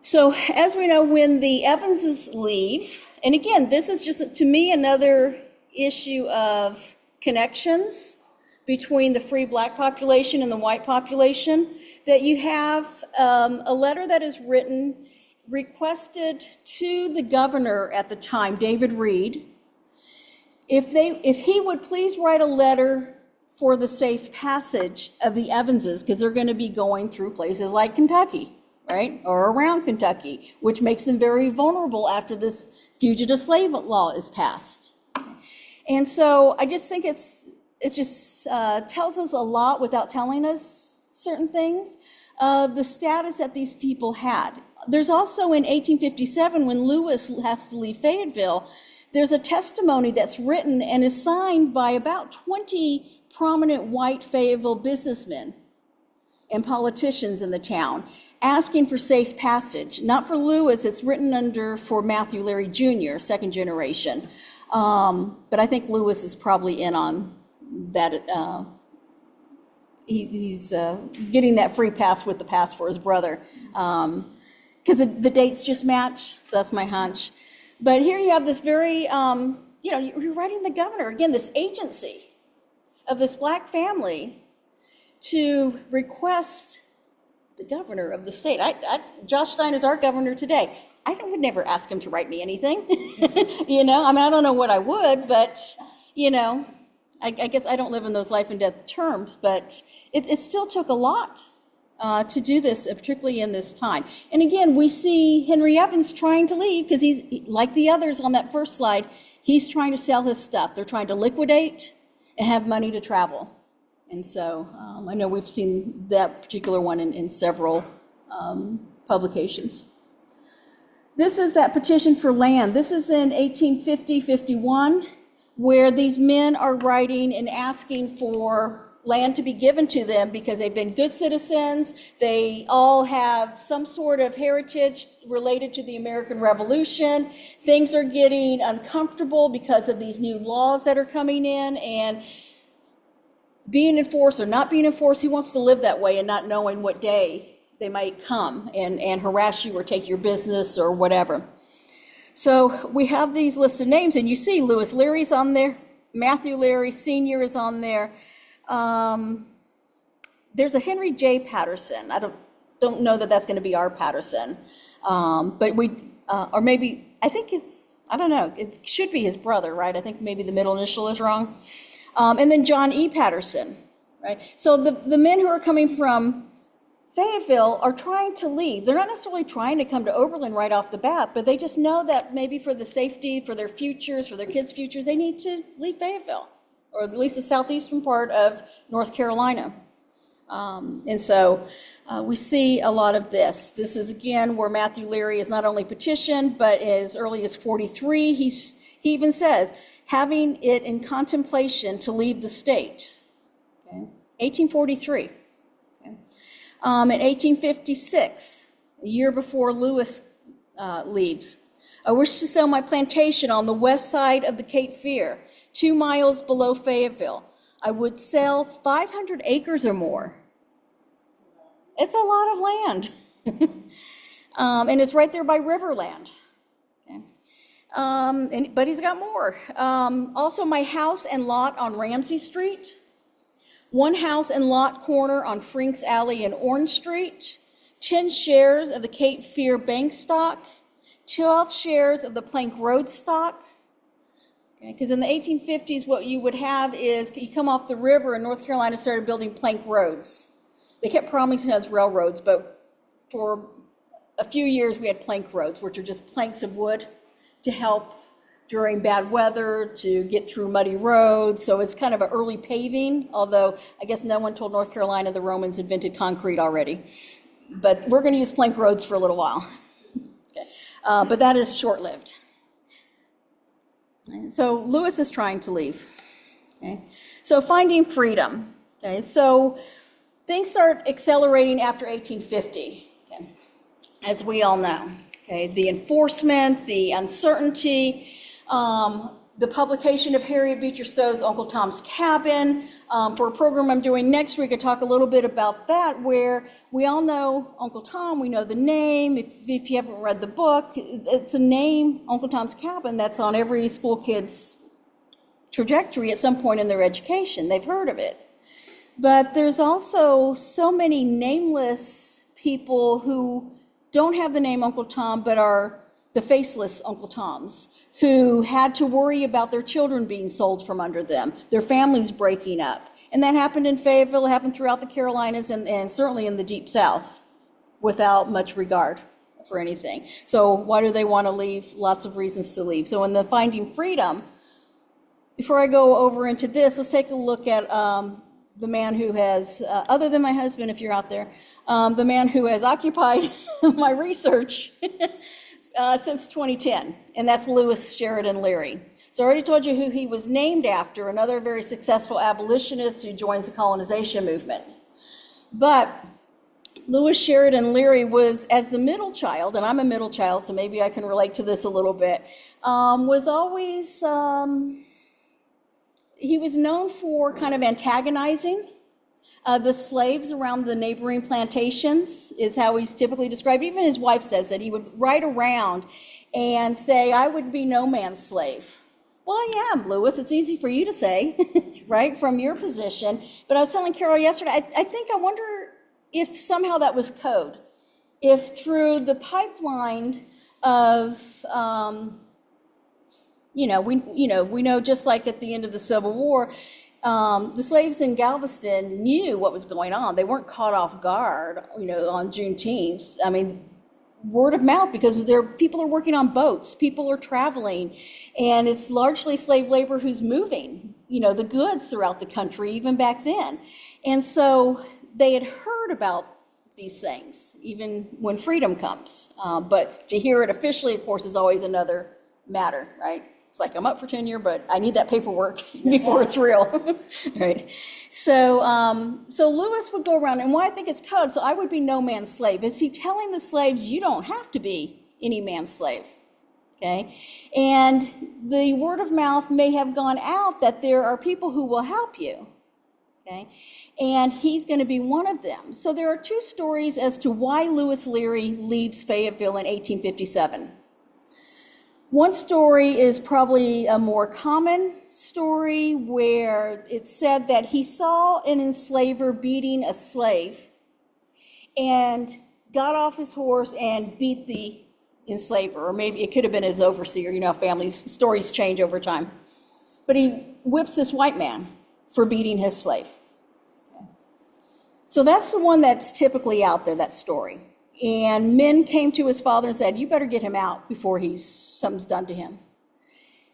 So as we know, when the Evanses leave, and again, this is just, to me, another issue of connections between the free black population and the white population, that you have a letter that is written, requested to the governor at the time, David Reed, if he would please write a letter for the safe passage of the Evanses, because they're going to be going through places like Kentucky, right, or around Kentucky, which makes them very vulnerable after this fugitive slave law is passed. And so I just think it just tells us a lot without telling us certain things of the status that these people had. There's also in 1857, when Lewis has to leave Fayetteville, there's a testimony that's written and is signed by about 20 prominent white Fayetteville businessmen and politicians in the town asking for safe passage. Not for Lewis, it's written for Matthew Leary Jr., second generation. But I think Lewis is probably in on that. He's getting that free pass with the pass for his brother. Because the dates just match, so that's my hunch. But here you have this very, you're writing the governor, again, this agency of this black family to request the governor of the state. Josh Stein is our governor today. I would never ask him to write me anything. I don't know what I would, but, I guess I don't live in those life and death terms, but it still took a lot to do this, particularly in this time. And again, we see Henry Evans trying to leave because he's, like the others on that first slide, he's trying to sell his stuff. They're trying to liquidate and have money to travel. And so I know we've seen that particular one in several publications. This is that petition for land. This is in 1850-51, where these men are writing and asking for land to be given to them because they've been good citizens. They all have some sort of heritage related to the American Revolution. Things are getting uncomfortable because of these new laws that are coming in and being enforced or not being enforced. Who wants to live that way and not knowing what day they might come and harass you or take your business or whatever? So we have these listed names, and you see Lewis Leary's on there, Matthew Leary Sr. is on there. There's a Henry J. Patterson. I don't know that that's going to be our Patterson, but or maybe, I think I don't know, it should be his brother, right? I think maybe the middle initial is wrong. And then John E. Patterson, right? So the men who are coming from Fayetteville are trying to leave. They're not necessarily trying to come to Oberlin right off the bat, but they just know that maybe for the safety, for their futures, for their kids' futures, they need to leave Fayetteville, or at least the southeastern part of North Carolina. And so we see a lot of this. This is, again, where Matthew Leary is not only petitioned, but as early as 43, he even says, having it in contemplation to leave the state. Okay. 1843. Okay. In 1856, a year before Lewis leaves, I wish to sell my plantation on the west side of the Cape Fear, 2 miles below Fayetteville. I would sell 500 acres or more. It's a lot of land. And it's right there by Riverland. Okay. But he's got more. Also, my house and lot on Ramsey Street, 1 house and lot corner on Frink's Alley and Orange Street, 10 shares of the Cape Fear Bank stock, 12 shares of the Plank Road stock. Because in the 1850s, what you would have is you come off the river and North Carolina started building plank roads. They kept promising us railroads, but for a few years we had plank roads, which are just planks of wood to help during bad weather, to get through muddy roads. So it's kind of an early paving, although I guess no one told North Carolina the Romans invented concrete already. But we're going to use plank roads for a little while. Okay. But that is short-lived. So Lewis is trying to leave. Okay. So finding freedom. Okay. So things start accelerating after 1850, okay, as we all know. Okay. The enforcement, the uncertainty, the publication of Harriet Beecher Stowe's Uncle Tom's Cabin. For a program I'm doing next week, I talk a little bit about that, where we all know Uncle Tom, we know the name. If you haven't read the book, it's a name, Uncle Tom's Cabin, that's on every school kid's trajectory at some point in their education. They've heard of it. But there's also so many nameless people who don't have the name Uncle Tom, but are the faceless Uncle Toms, who had to worry about their children being sold from under them, their families breaking up. And that happened in Fayetteville, it happened throughout the Carolinas, and certainly in the Deep South, without much regard for anything. So why do they want to leave? Lots of reasons to leave. So in the Finding Freedom, before I go over into this, let's take a look at the man who has, other than my husband, if you're out there, the man who has occupied my research since 2010, and that's Lewis Sheridan Leary. So I already told you who he was named after, another very successful abolitionist who joins the colonization movement. But Lewis Sheridan Leary was, as the middle child, and I'm a middle child, so maybe I can relate to this a little bit, was always, he was known for kind of antagonizing the slaves around the neighboring plantations, is how he's typically described. Even his wife says that he would ride around and say, I would be no man's slave. Well, I am, Lewis. It's easy for you to say, right, from your position. But I was telling Carol yesterday, I wonder if somehow that was code. If through the pipeline of, we know just like at the end of the Civil War, the slaves in Galveston knew what was going on. They weren't caught off guard, on Juneteenth. I mean, word of mouth, because people are working on boats, people are traveling, and it's largely slave labor who's moving, the goods throughout the country, even back then. And so they had heard about these things, even when freedom comes. But to hear it officially, of course, is always another matter, right? It's like, I'm up for tenure, but I need that paperwork before it's real, right? So Lewis would go around, and why I think it's code, so I would be no man's slave. Is he telling the slaves, you don't have to be any man's slave, okay? And the word of mouth may have gone out that there are people who will help you, okay? And he's going to be one of them. So there are two stories as to why Lewis Leary leaves Fayetteville in 1857. One story is probably a more common story, where it's said that he saw an enslaver beating a slave and got off his horse and beat the enslaver, or maybe it could have been his overseer. Families' stories change over time. But he whips this white man for beating his slave. So that's the one that's typically out there, that story. And men came to his father and said, you better get him out before something's done to him.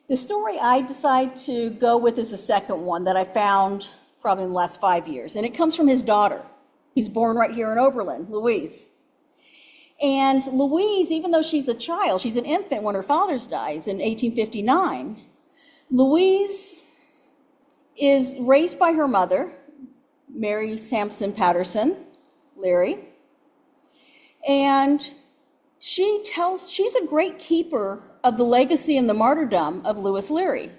The story I decide to go with is the second one that I found probably in the last 5 years. And it comes from his daughter. He's born right here in Oberlin, Louise. And Louise, even though she's a child, she's an infant when her father dies in 1859, Louise is raised by her mother, Mary Sampson Patterson Leary. And she's a great keeper of the legacy and the martyrdom of Lewis Leary.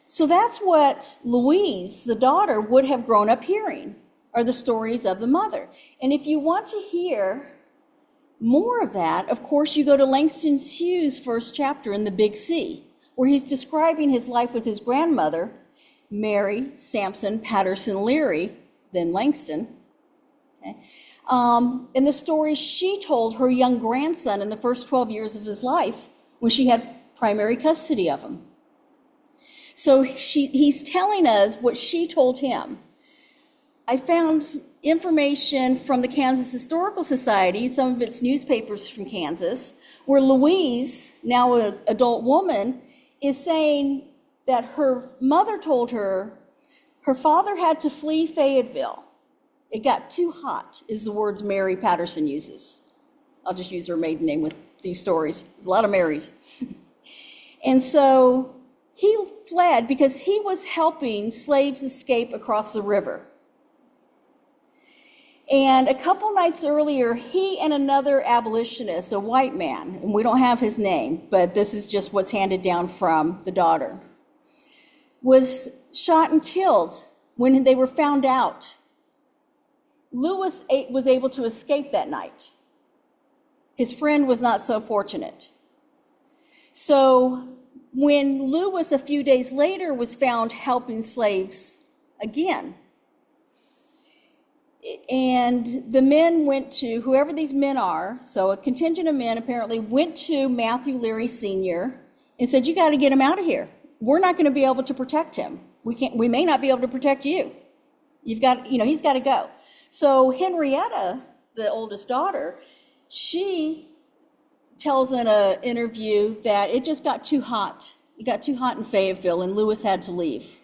So that's what Louise, the daughter, would have grown up hearing, are the stories of the mother. And if you want to hear more of that, of course, you go to Langston Hugh's first chapter in The Big C, where he's describing his life with his grandmother, Mary Sampson Patterson Leary, then Langston. Okay. In the story she told her young grandson in the first 12 years of his life, when she had primary custody of him. So he's telling us what she told him. I found information from the Kansas Historical Society, some of its newspapers from Kansas, where Louise, now an adult woman, is saying that her mother told her her father had to flee Fayetteville. It got too hot, is the words Mary Patterson uses. I'll just use her maiden name with these stories. There's a lot of Marys. And so he fled because he was helping slaves escape across the river. And a couple nights earlier, he and another abolitionist, a white man, and we don't have his name, but this is just what's handed down from the daughter, was shot and killed when they were found out. Lewis was able to escape that night. His friend was not so fortunate. So when Lewis, a few days later, was found helping slaves again, and the men went to, whoever these men are, so a contingent of men apparently went to Matthew Leary Sr. and said, you got to get him out of here. We're not going to be able to protect him. We may not be able to protect you. He's got to go. So Henrietta, the oldest daughter, she tells in an interview that it just got too hot. It got too hot in Fayetteville, and Lewis had to leave.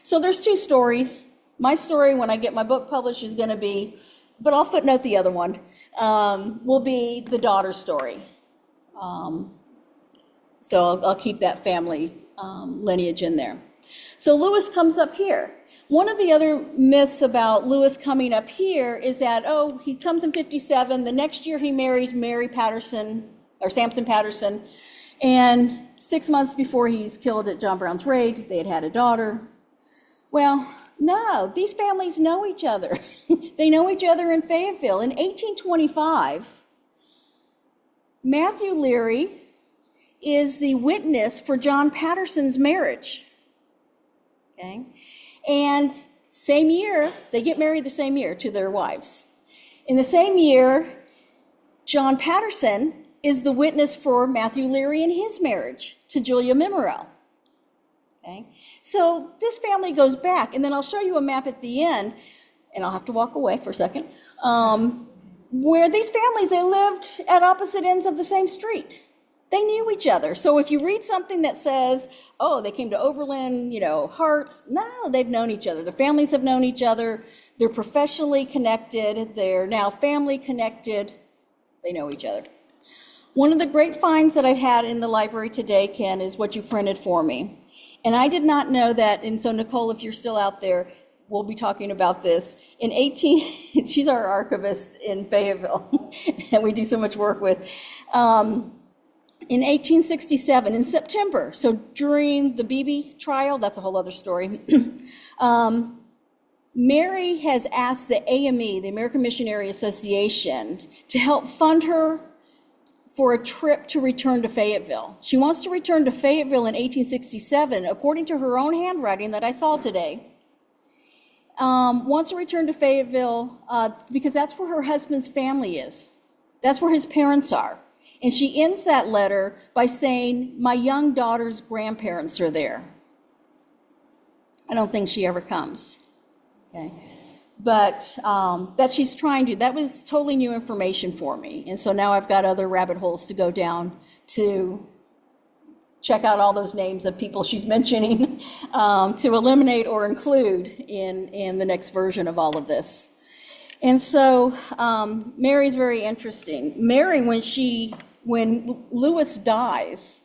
So there's two stories. My story, when I get my book published, is going to be, but I'll footnote the other one, will be the daughter's story. So I'll keep that family lineage in there. So Lewis comes up here. One of the other myths about Lewis coming up here is that, he comes in 57. The next year he marries Mary Patterson, or Sampson Patterson. And 6 months before he's killed at John Brown's raid, they had had a daughter. Well, no, these families know each other. They know each other in Fayetteville. In 1825, Matthew Leary is the witness for John Patterson's marriage. Okay? And same year, they get married the same year to their wives. In the same year, John Patterson is the witness for Matthew Leary in his marriage to Julia Memorell. Okay? So this family goes back, and then I'll show you a map at the end, and I'll have to walk away for a second, where these families, they lived at opposite ends of the same street. They knew each other. So if you read something that says, oh, they came to Overland, Hearts, no, they've known each other. Their families have known each other. They're professionally connected. They're now family connected. They know each other. One of the great finds that I've had in the library today, Ken, is what you printed for me. And I did not know that, and so Nicole, if you're still out there, we'll be talking about this. She's our archivist in Fayetteville, and we do so much work with. In 1867, in September, so during the Beebe trial, that's a whole other story, Mary has asked the AME, the American Missionary Association, to help fund her for a trip to return to Fayetteville. She wants to return to Fayetteville in 1867, according to her own handwriting that I saw today. Wants to return to Fayetteville because that's where her husband's family is. That's where his parents are. And she ends that letter by saying, my young daughter's grandparents are there. I don't think she ever comes. Okay. But that she's trying to, that was totally new information for me. And so now I've got other rabbit holes to go down to check out all those names of people she's mentioning to eliminate or include in the next version of all of this. And so Mary's very interesting. Mary, when Lewis dies,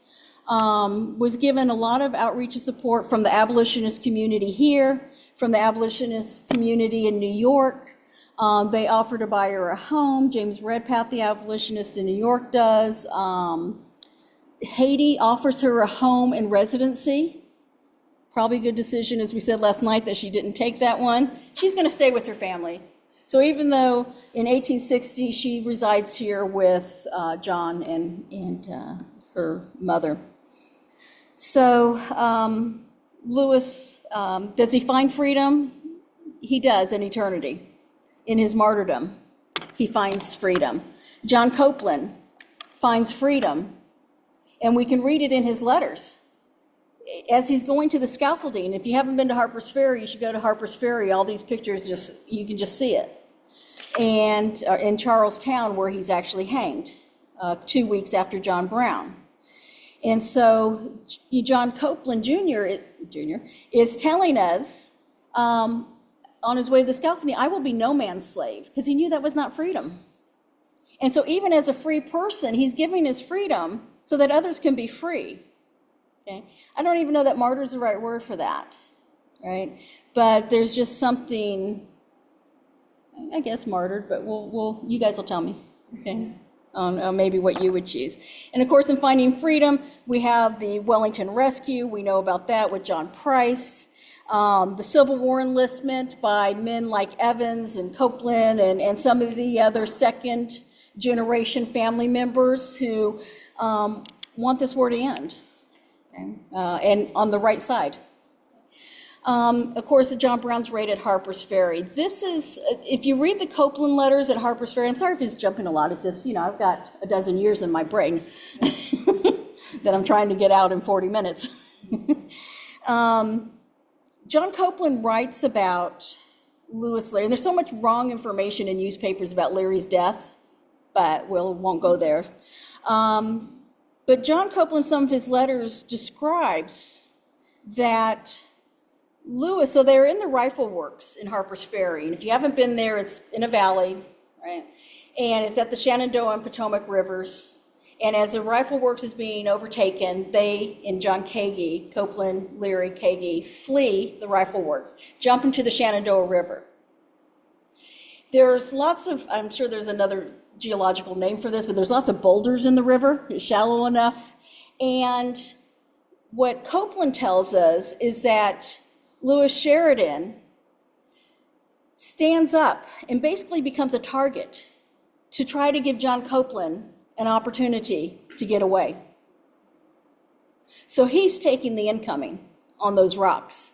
was given a lot of outreach and support from the abolitionist community here, from the abolitionist community in New York. They offer to buy her a home. James Redpath, the abolitionist in New York, does. Haiti offers her a home and residency. Probably a good decision, as we said last night, that she didn't take that one. She's going to stay with her family. So even though in 1860 she resides here with John and her mother. So Lewis, does he find freedom? He does in eternity. In his martyrdom, he finds freedom. John Copeland finds freedom, and we can read it in his letters. As he's going to the scaffolding, if you haven't been to Harper's Ferry, you should go to Harper's Ferry. All these pictures, you can just see it. And in Charlestown, where he's actually hanged 2 weeks after John Brown. And so John Copeland Jr. is telling us on his way to the scaffolding, I will be no man's slave, because he knew that was not freedom. And so even as a free person, he's giving his freedom so that others can be free. Okay? I don't even know that martyr is the right word for that, right? But there's just something, I guess martyred, but you guys will tell me, okay? On maybe what you would choose. And of course, in Finding Freedom, we have the Wellington Rescue. We know about that with John Price. The Civil War enlistment by men like Evans and Copeland and some of the other second generation family members who want this war to end, okay? And on the right side. Of course, John Brown's raid at Harper's Ferry. This is, if you read the Copeland letters at Harper's Ferry, I'm sorry if it's jumping a lot, it's just, I've got a dozen years in my brain that I'm trying to get out in 40 minutes. John Copeland writes about Lewis Leary, and there's so much wrong information in newspapers about Leary's death, but won't go there. But John Copeland, some of his letters describes that Lewis, so they're in the rifle works in Harper's Ferry, and if you haven't been there, it's in a valley, right? And it's at the Shenandoah and Potomac rivers. And as the rifle works is being overtaken, they and John Kagi, Copeland, Leary, Kagi, flee the rifle works, jump into the Shenandoah River. There's lots of, I'm sure there's another geological name for this, but there's lots of boulders in the river. It's shallow enough. And what Copeland tells us is that Lewis Sheridan stands up and basically becomes a target to try to give John Copeland an opportunity to get away. So he's taking the incoming on those rocks.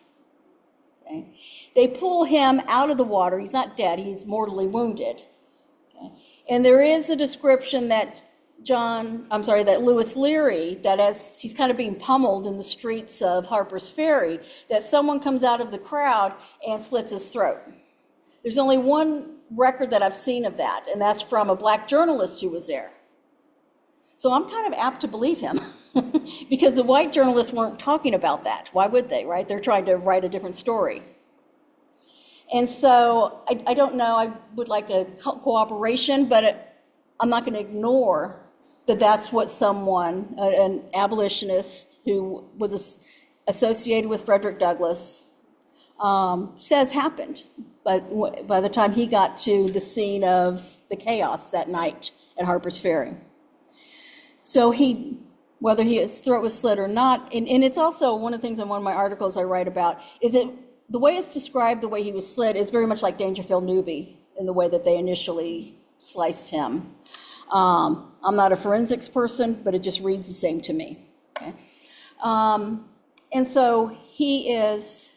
Okay? They pull him out of the water. He's not dead. He's mortally wounded. Okay? And there is a description that that Lewis Leary, that as he's kind of being pummeled in the streets of Harper's Ferry, that someone comes out of the crowd and slits his throat. There's only one record that I've seen of that, and that's from a black journalist who was there. So I'm kind of apt to believe him because the white journalists weren't talking about that. Why would they, right? They're trying to write a different story. And so I don't know, I would like a cooperation, but I'm not going to ignore that that's what someone, an abolitionist who was associated with Frederick Douglass, says happened. But by the time he got to the scene of the chaos that night at Harper's Ferry. So whether his throat was slit or not, and it's also one of the things in one of my articles I write about, is it the way it's described, the way he was slit, is very much like Dangerfield Newby in the way that they initially sliced him. I'm not a forensics person, but it just reads the same to me. Okay? And so he is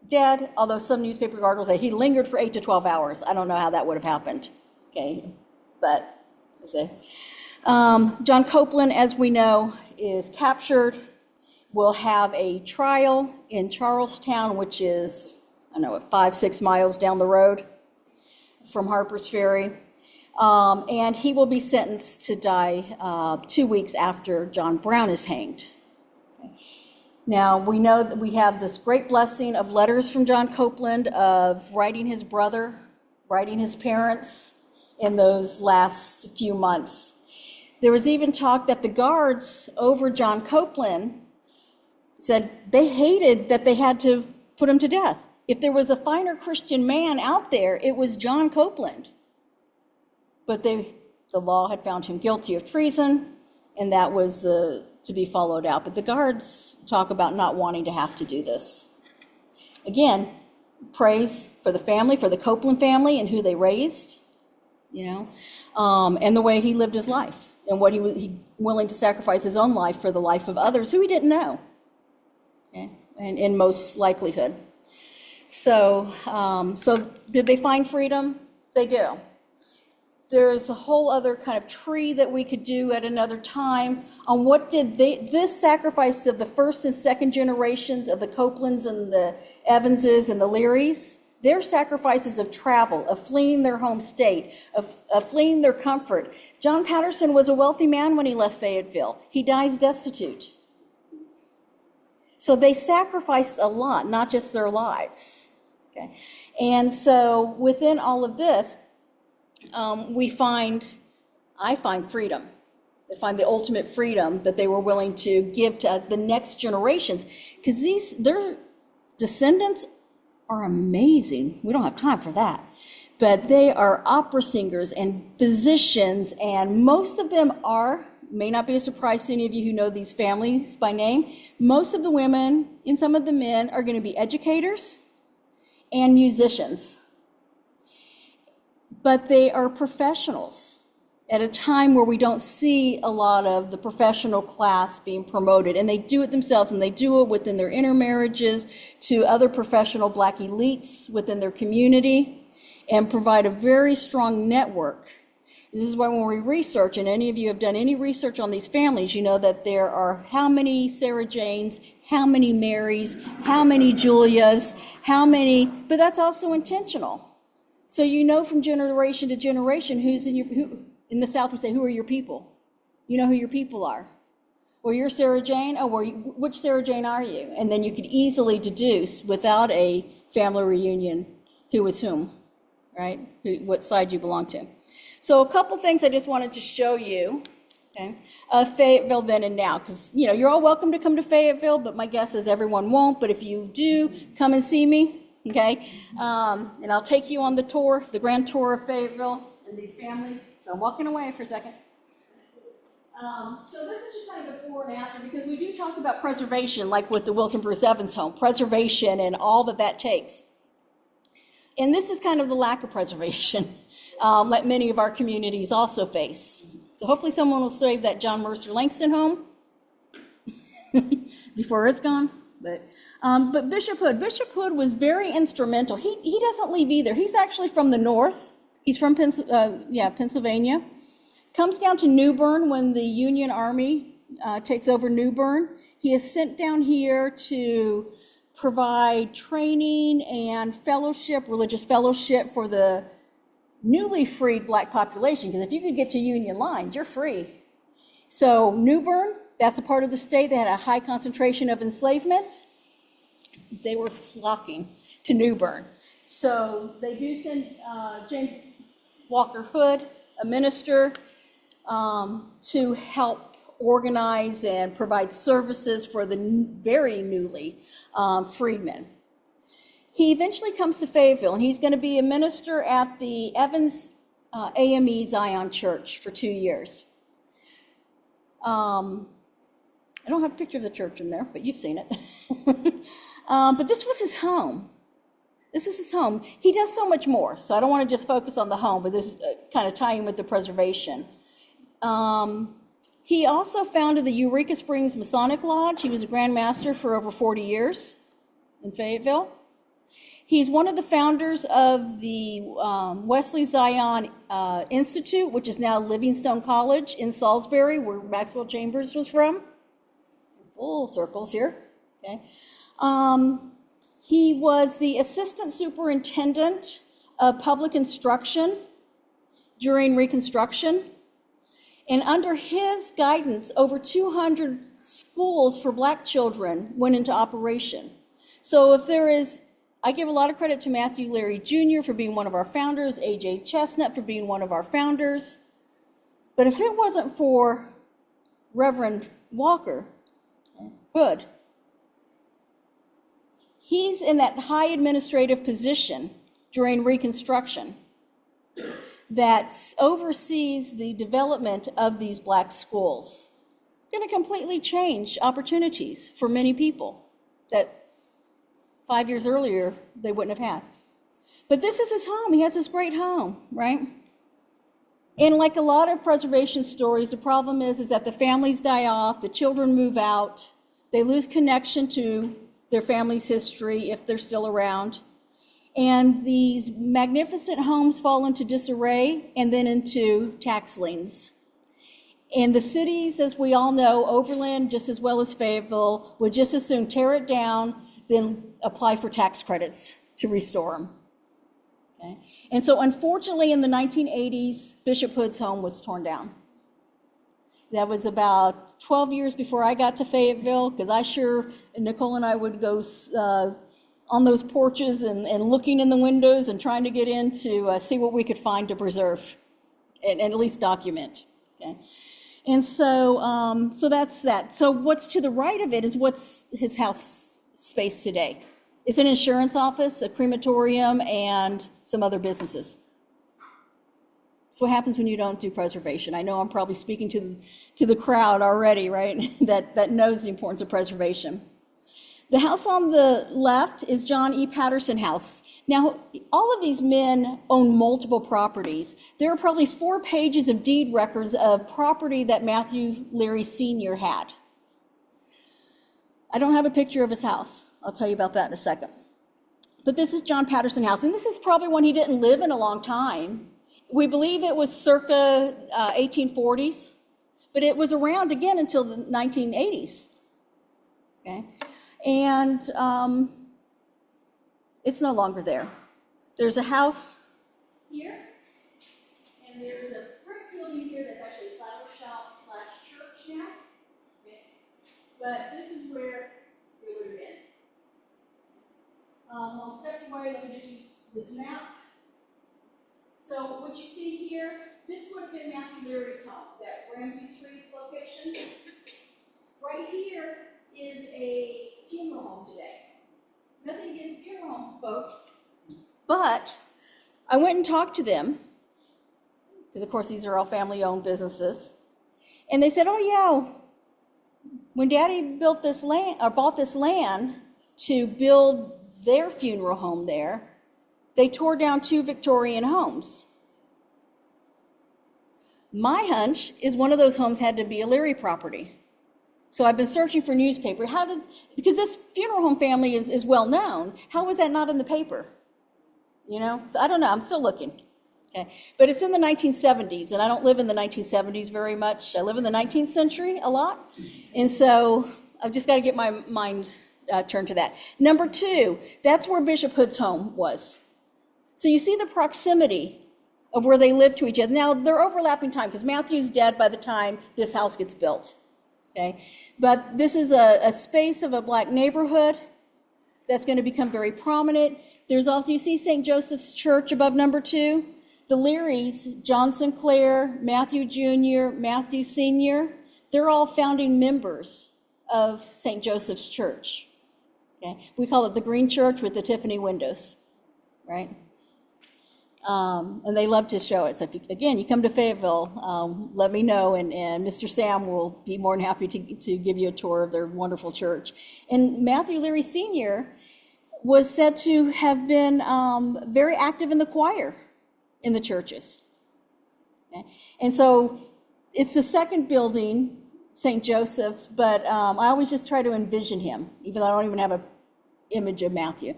dead, although some newspaper articles say he lingered for 8 to 12 hours. I don't know how that would have happened. Okay, but I say. John Copeland, as we know, is captured. We'll have a trial in Charlestown, which is, 5-6 miles down the road from Harper's Ferry. And he will be sentenced to die 2 weeks after John Brown is hanged. Now, we know that we have this great blessing of letters from John Copeland of writing his brother, writing his parents in those last few months. There was even talk that the guards over John Copeland said they hated that they had to put him to death. If there was a finer Christian man out there, it was John Copeland. But the law had found him guilty of treason, and that was to be followed out. But the guards talk about not wanting to have to do this. Again, praise for the family, for the Copeland family and who they raised, and the way he lived his life and what he willing to sacrifice his own life for the life of others who he didn't know, okay? And in most likelihood. So did they find freedom? They do. There's a whole other kind of tree that we could do at another time on what did this sacrifice of the first and second generations of the Copelands and the Evanses and the Learys, their sacrifices of travel, of fleeing their home state, of fleeing their comfort. John Patterson was a wealthy man when he left Fayetteville. He dies destitute. So they sacrificed a lot, not just their lives. Okay? And so within all of this, I find freedom. I find the ultimate freedom that they were willing to give to the next generations, because their descendants are amazing. We don't have time for that. But they are opera singers and physicians, and most of them may not be a surprise to any of you who know these families by name, most of the women and some of the men are going to be educators and musicians. But they are professionals at a time where we don't see a lot of the professional class being promoted, and they do it themselves, and they do it within their intermarriages to other professional black elites within their community, and provide a very strong network. This is why when we research, and any of you have done any research on these families, you know that there are how many Sarah Janes, how many Marys, how many Julias, but that's also intentional. So you know from generation to generation who's in the South we say, who are your people? You know who your people are. Well, you're Sarah Jane. Oh, which Sarah Jane are you? And then you could easily deduce without a family reunion who was whom, right? What side you belong to. So a couple things I just wanted to show you, okay, of Fayetteville then and now, because you're all welcome to come to Fayetteville, but my guess is everyone won't. But if you do, come and see me. Okay, and I'll take you on the tour, the grand tour of Fayetteville and these families. So I'm walking away for a second. So this is just kind of before and after, because we do talk about preservation, like with the Wilson Bruce Evans home, preservation and all that takes. And this is kind of the lack of preservation that many of our communities also face. So hopefully someone will save that John Mercer Langston home before it's gone. But Bishop Hood was very instrumental. He doesn't leave either. He's actually from the north. He's from Pennsylvania. Comes down to New Bern when the Union Army takes over New Bern. He is sent down here to provide training and fellowship, religious fellowship for the newly freed black population, because if you could get to Union lines, you're free. So New Bern, that's a part of the state that had a high concentration of enslavement. They were flocking to New Bern. So they do send James Walker Hood, a minister, to help organize and provide services for the very newly freedmen. He eventually comes to Fayetteville, and he's going to be a minister at the Evans AME Zion Church for 2 years. I don't have a picture of the church in there, but you've seen it. But this was his home. This was his home. He does so much more, so I don't want to just focus on the home, but this is kind of tying with the preservation. He also founded the Eureka Springs Masonic Lodge. He was a Grand Master for over 40 years in Fayetteville. He's one of the founders of the Wesley Zion Institute, which is now Livingstone College in Salisbury, where Maxwell Chambers was from. Full circles here. Okay. He was the assistant superintendent of public instruction during Reconstruction. And under his guidance, over 200 schools for black children went into operation. So if there is, I give a lot of credit to Matthew Leary Jr. for being one of our founders, A.J. Chestnut for being one of our founders. But if it wasn't for Reverend Walker Hood, he's in that high administrative position during Reconstruction that oversees the development of these black schools. It's going to completely change opportunities for many people that 5 years earlier they wouldn't have had. But this is his home. He has this great home, right? And like a lot of preservation stories, the problem is that the families die off, the children move out, they lose connection to their family's history if they're still around. And these magnificent homes fall into disarray and then into tax liens. And the cities, as we all know, Overland, just as well as Fayetteville, would just as soon tear it down than apply for tax credits to restore them. Okay? And so unfortunately in the 1980s, Bishop Hood's home was torn down. That was about 12 years before I got to Fayetteville, because Nicole and I would go on those porches and looking in the windows and trying to get in to see what we could find to preserve and at least document. Okay? And so, so that's that. So what's to the right of it is what's his house space today. It's an insurance office, a crematorium, and some other businesses. That's what happens when you don't do preservation. I know I'm probably speaking to the crowd already, right, that knows the importance of preservation. The house on the left is John E. Patterson House. Now, all of these men own multiple properties. There are probably 4 pages of deed records of property that Matthew Leary Sr. had. I don't have a picture of his house. I'll tell you about that in a second. But this is John Patterson House, and this is probably one he didn't live in a long time. We believe it was circa 1840s, but it was around again until the 1980s. Okay? And it's no longer there. There's a house here, and there's a brick building here that's actually a flower shop / church now. Okay. But this is where it would have been. I'll step away. Let me just use this map. So what you see here, this would have been Matthew Leary's home, that Ramsey Street location. Right here is a funeral home today. Nothing against funeral home folks, but I went and talked to them, because of course these are all family-owned businesses, and they said, oh yeah, when Daddy built this land, or bought this land to build their funeral home there, they tore down 2 Victorian homes. My hunch is one of those homes had to be a Leary property. So I've been searching for newspaper. Because this funeral home family is well known, how was that not in the paper? You know, so I don't know, I'm still looking. Okay, but it's in the 1970s, and I don't live in the 1970s very much. I live in the 19th century a lot, and so I've just got to get my mind turned to that. Number two, that's where Bishop Hood's home was. So you see the proximity of where they live to each other. Now, they're overlapping time, because Matthew's dead by the time this house gets built, okay? But this is a space of a black neighborhood that's going to become very prominent. There's also, you see St. Joseph's Church above number two? The Learys, John Sinclair, Matthew Jr., Matthew Sr., they're all founding members of St. Joseph's Church. Okay? We call it the Green Church with the Tiffany windows, right? And they love to show it. So if you, again, you come to Fayetteville, let me know, and Mr. Sam will be more than happy to give you a tour of their wonderful church. And Matthew Leary Sr. was said to have been very active in the choir in the churches. Okay? And so it's the second building, St. Joseph's, but I always just try to envision him, even though I don't even have an image of Matthew.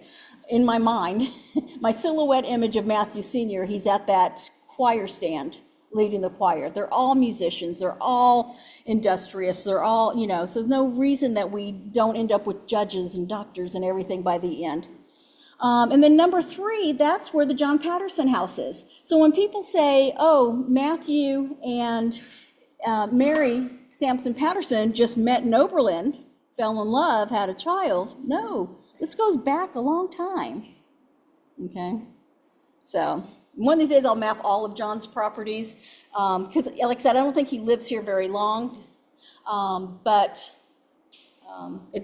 In my mind, my silhouette image of Matthew Sr., he's at that choir stand leading the choir. They're all musicians, they're all industrious, they're all, you know, so there's no reason that we don't end up with judges and doctors and everything by the end. And then number three, that's where the John Patterson house is. So when people say, oh, Matthew and Mary Sampson Patterson just met in Oberlin, fell in love, had a child, no, this goes back a long time, okay? So one of these days I'll map all of John's properties, because like I said, I don't think he lives here very long, but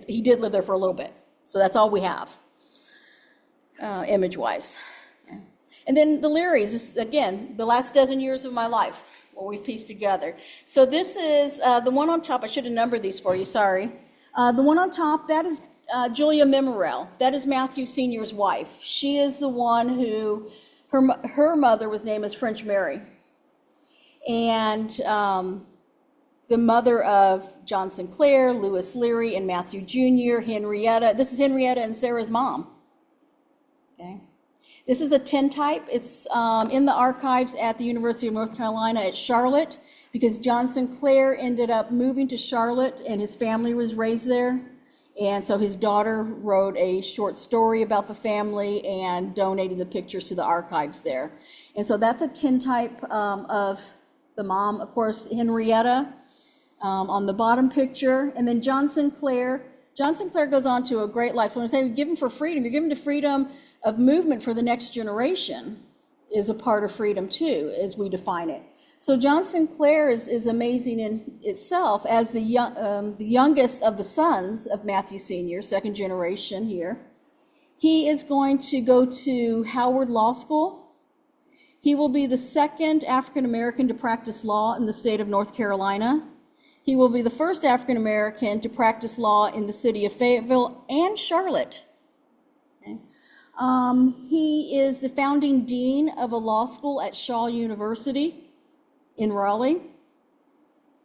he did live there for a little bit, so that's all we have. Image-wise. Okay. And then the Learys, is, again, the last dozen years of my life, what we've pieced together. So this is the one on top. I should have numbered these for you, sorry. The one on top, that is Julia Memorel. That is Matthew Sr.'s wife. She is the one who, her mother was named as French Mary. And the mother of John Sinclair, Louis Leary, and Matthew Jr., Henrietta. This is Henrietta and Sarah's mom. Okay. This is a tintype. It's in the archives at the University of North Carolina at Charlotte, because John Sinclair ended up moving to Charlotte and his family was raised there. And so his daughter wrote a short story about the family and donated the pictures to the archives there. And so that's a tintype of the mom. Of course, Henrietta on the bottom picture. And then John Sinclair. John Sinclair goes on to a great life. So when I say we give him for freedom, you're giving the freedom of movement for the next generation is a part of freedom too, as we define it. So John Sinclair is amazing in itself as the youngest of the sons of Matthew Sr., second generation here. He is going to go to Howard Law School. He will be the second African American to practice law in the state of North Carolina. He will be the first African American to practice law in the city of Fayetteville and Charlotte. Okay. He is the founding dean of a law school at Shaw University in Raleigh.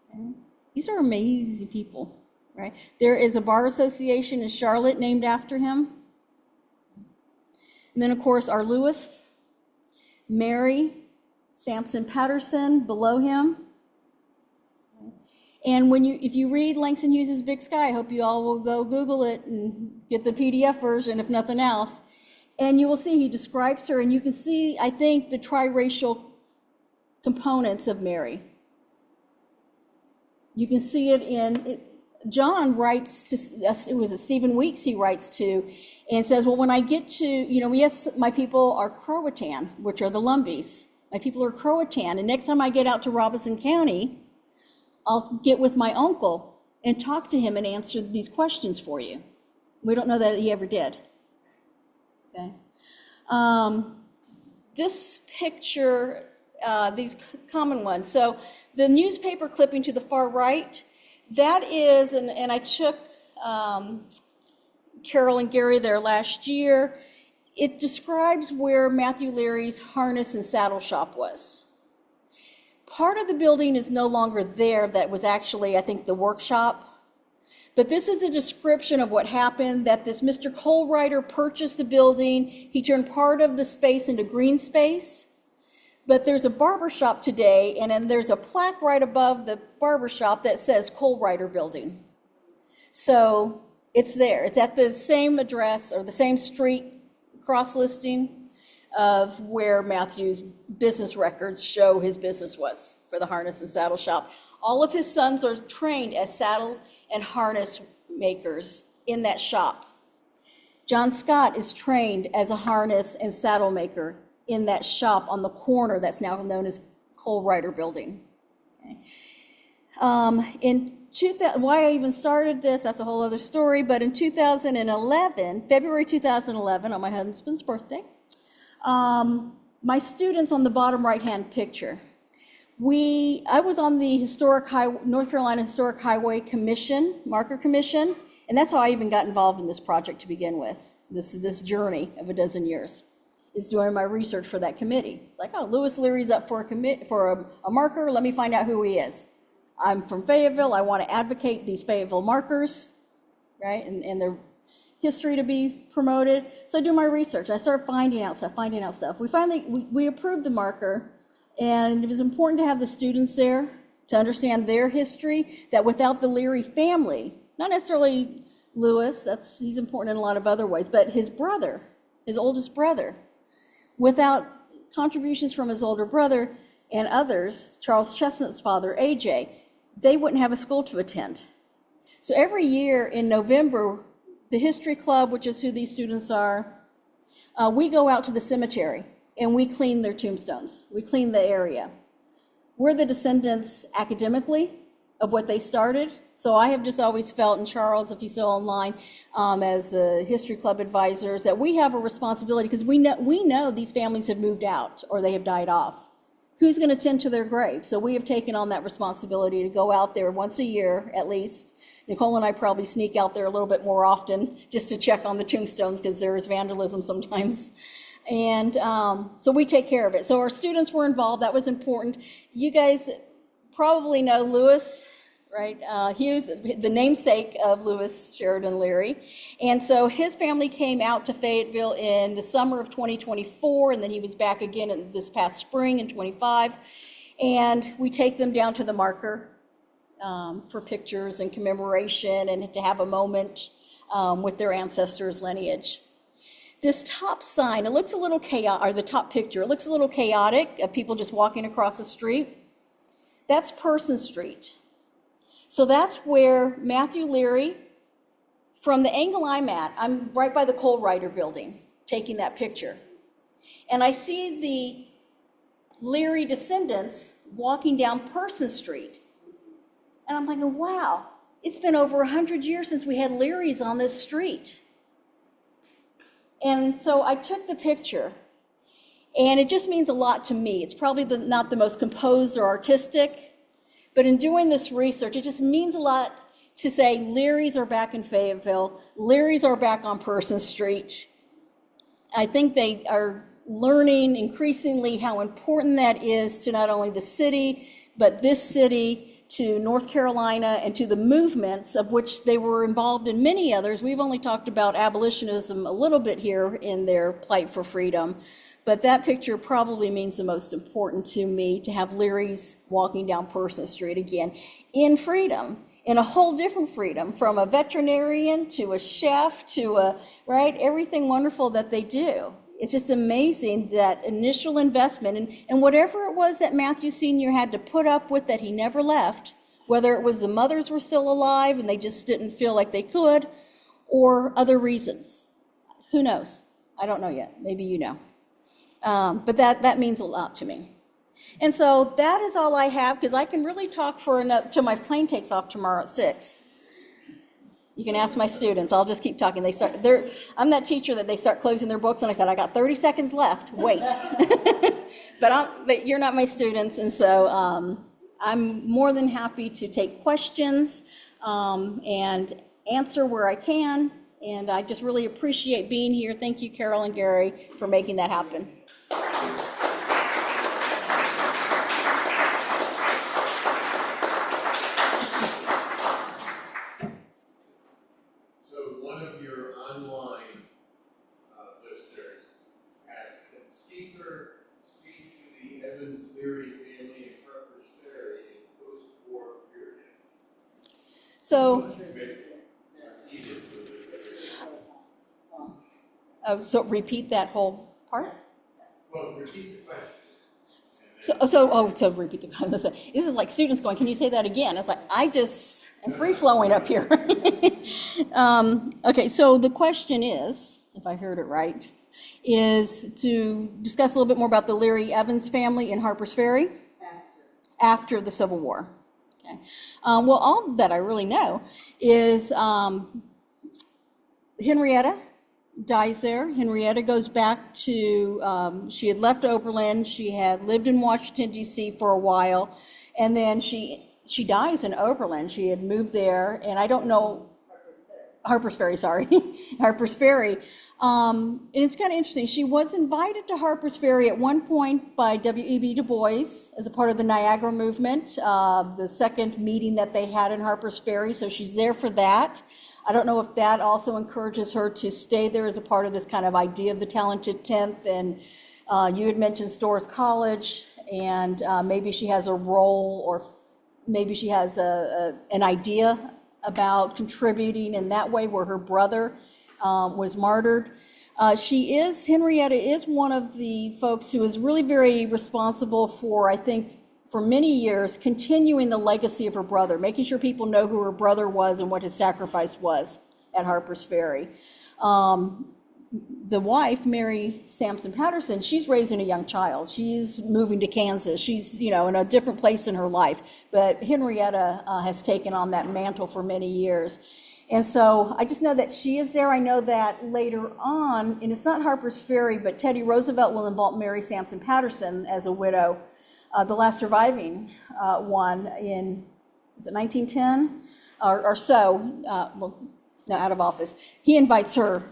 Okay. These are amazing people, right? There is a bar association in Charlotte named after him. And then, of course, our Louis, Mary Sampson Patterson below him. And if you read Langston Hughes's Big Sky, I hope you all will go Google it and get the PDF version, if nothing else. And you will see he describes her, and you can see, I think, the triracial components of Mary. You can see it in, John writes to, was it Stephen Weeks he writes to, and says, well, when I get to, yes, my people are Croatan, which are the Lumbees. My people are Croatan, and next time I get out to Robeson County, I'll get with my uncle and talk to him and answer these questions for you. We don't know that he ever did. Okay. This picture, these common ones. So the newspaper clipping to the far right, that is, and I took Carol and Gary there last year. It describes where Matthew Leary's harness and saddle shop was. Part of the building is no longer there. That was actually, I think, the workshop. But this is a description of what happened, that this Mr. Colwriter purchased the building. He turned part of the space into green space. But there's a barber shop today, and then there's a plaque right above the barber shop that says Coal Writer Building. So it's there. It's at the same address or the same street cross listing of where Matthew's business records show his business was for the harness and saddle shop. All of his sons are trained as saddle and harness makers in that shop. John Scott is trained as a harness and saddle maker in that shop on the corner that's now known as Coal Writer Building. Okay. Why I even started this, that's a whole other story, but in 2011, February 2011, on my husband's birthday, my students on the bottom right-hand picture, I was on the North Carolina Historic Highway Commission, Marker Commission, and that's how I even got involved in this project to begin with, this journey of a dozen years, is doing my research for that committee. Like, oh, Lewis Leary's up for a marker, let me find out who he is. I'm from Fayetteville, I want to advocate these Fayetteville markers, right, and their history to be promoted. So I do my research, I start finding out stuff. We approved the marker, and it was important to have the students there to understand their history, that without the Leary family, not necessarily Lewis, he's important in a lot of other ways, but his brother, his oldest brother, without contributions from his older brother and others, Charles Chestnut's father, AJ, they wouldn't have a school to attend. So every year in November, the History Club, which is who these students are, we go out to the cemetery and we clean their tombstones. We clean the area. We're the descendants academically of what they started. So I have just always felt, and Charles, if he's still online, as the History Club advisors, that we have a responsibility, because we know these families have moved out or they have died off. Who's going to tend to their grave? So we have taken on that responsibility to go out there once a year at least. Nicole and I probably sneak out there a little bit more often just to check on the tombstones, because there is vandalism sometimes. And so we take care of it. So our students were involved. That was important. You guys probably know Lewis, right? He was the namesake of Lewis Sheridan Leary. And so his family came out to Fayetteville in the summer of 2024, and then he was back again this past spring in 25. And we take them down to the marker for pictures and commemoration and to have a moment with their ancestors' lineage. This top sign, it looks a little chaotic, or the top picture, it looks a little chaotic of people just walking across the street. That's Person Street. So that's where Matthew Leary, from the angle I'm at, I'm right by the Coal Writer Building, taking that picture. And I see the Leary descendants walking down Person Street. And I'm thinking, wow, it's been over 100 years since we had Learys on this street. And so I took the picture, and it just means a lot to me. It's probably not the most composed or artistic, but in doing this research, it just means a lot to say Learys are back in Fayetteville, Learys are back on Person Street. I think they are learning increasingly how important that is to not only the city, but this city, to North Carolina, and to the movements of which they were involved in many others. We've only talked about abolitionism a little bit here in their plight for freedom, but that picture probably means the most important to me, to have Learys walking down Person Street again in freedom, in a whole different freedom, from a veterinarian to a chef to everything wonderful that they do. It's just amazing, that initial investment, and whatever it was that Matthew Sr. had to put up with that he never left, whether it was the mothers were still alive and they just didn't feel like they could, or other reasons. Who knows? I don't know yet. Maybe you know. But that means a lot to me. And so that is all I have, because I can really talk till my plane takes off tomorrow at 6. You can ask my students. I'll just keep talking. I'm that teacher that they start closing their books, and I said, I got 30 seconds left. Wait. But you're not my students, and so I'm more than happy to take questions and answer where I can. And I just really appreciate being here. Thank you, Carol and Gary, for making that happen. So, oh, so repeat that whole part? Well, repeat the question. So repeat the question. This is like students going, can you say that again? It's like, I just am free-flowing up here. Okay, so the question is, if I heard it right, is to discuss a little bit more about the Leary Evans family in Harpers Ferry after the Civil War. Okay. Well, all that I really know is Henrietta dies there. Henrietta goes back to, she had left Oberlin, she had lived in Washington, D.C. for a while, and then she dies in Oberlin. She had moved there, and I don't know, Harpers Ferry, sorry, Harpers Ferry. And it's kind of interesting. She was invited to Harpers Ferry at one point by W.E.B. Du Bois as a part of the Niagara movement, the second meeting that they had in Harpers Ferry, so she's there for that. I don't know if that also encourages her to stay there as a part of this kind of idea of the talented 10th. And you had mentioned Storrs College, and maybe she has a role, or maybe she has an idea about contributing in that way, where her brother was martyred. Henrietta is one of the folks who is really very responsible for, I think, for many years, continuing the legacy of her brother, making sure people know who her brother was and what his sacrifice was at Harpers Ferry. The wife, Mary Sampson Patterson, she's raising a young child. She's moving to Kansas. She's, in a different place in her life. But Henrietta has taken on that mantle for many years. And so I just know that she is there. I know that later on, and it's not Harpers Ferry, but Teddy Roosevelt will involve Mary Sampson Patterson as a widow, the last surviving one in, is it 1910 or so, out of office. He invites her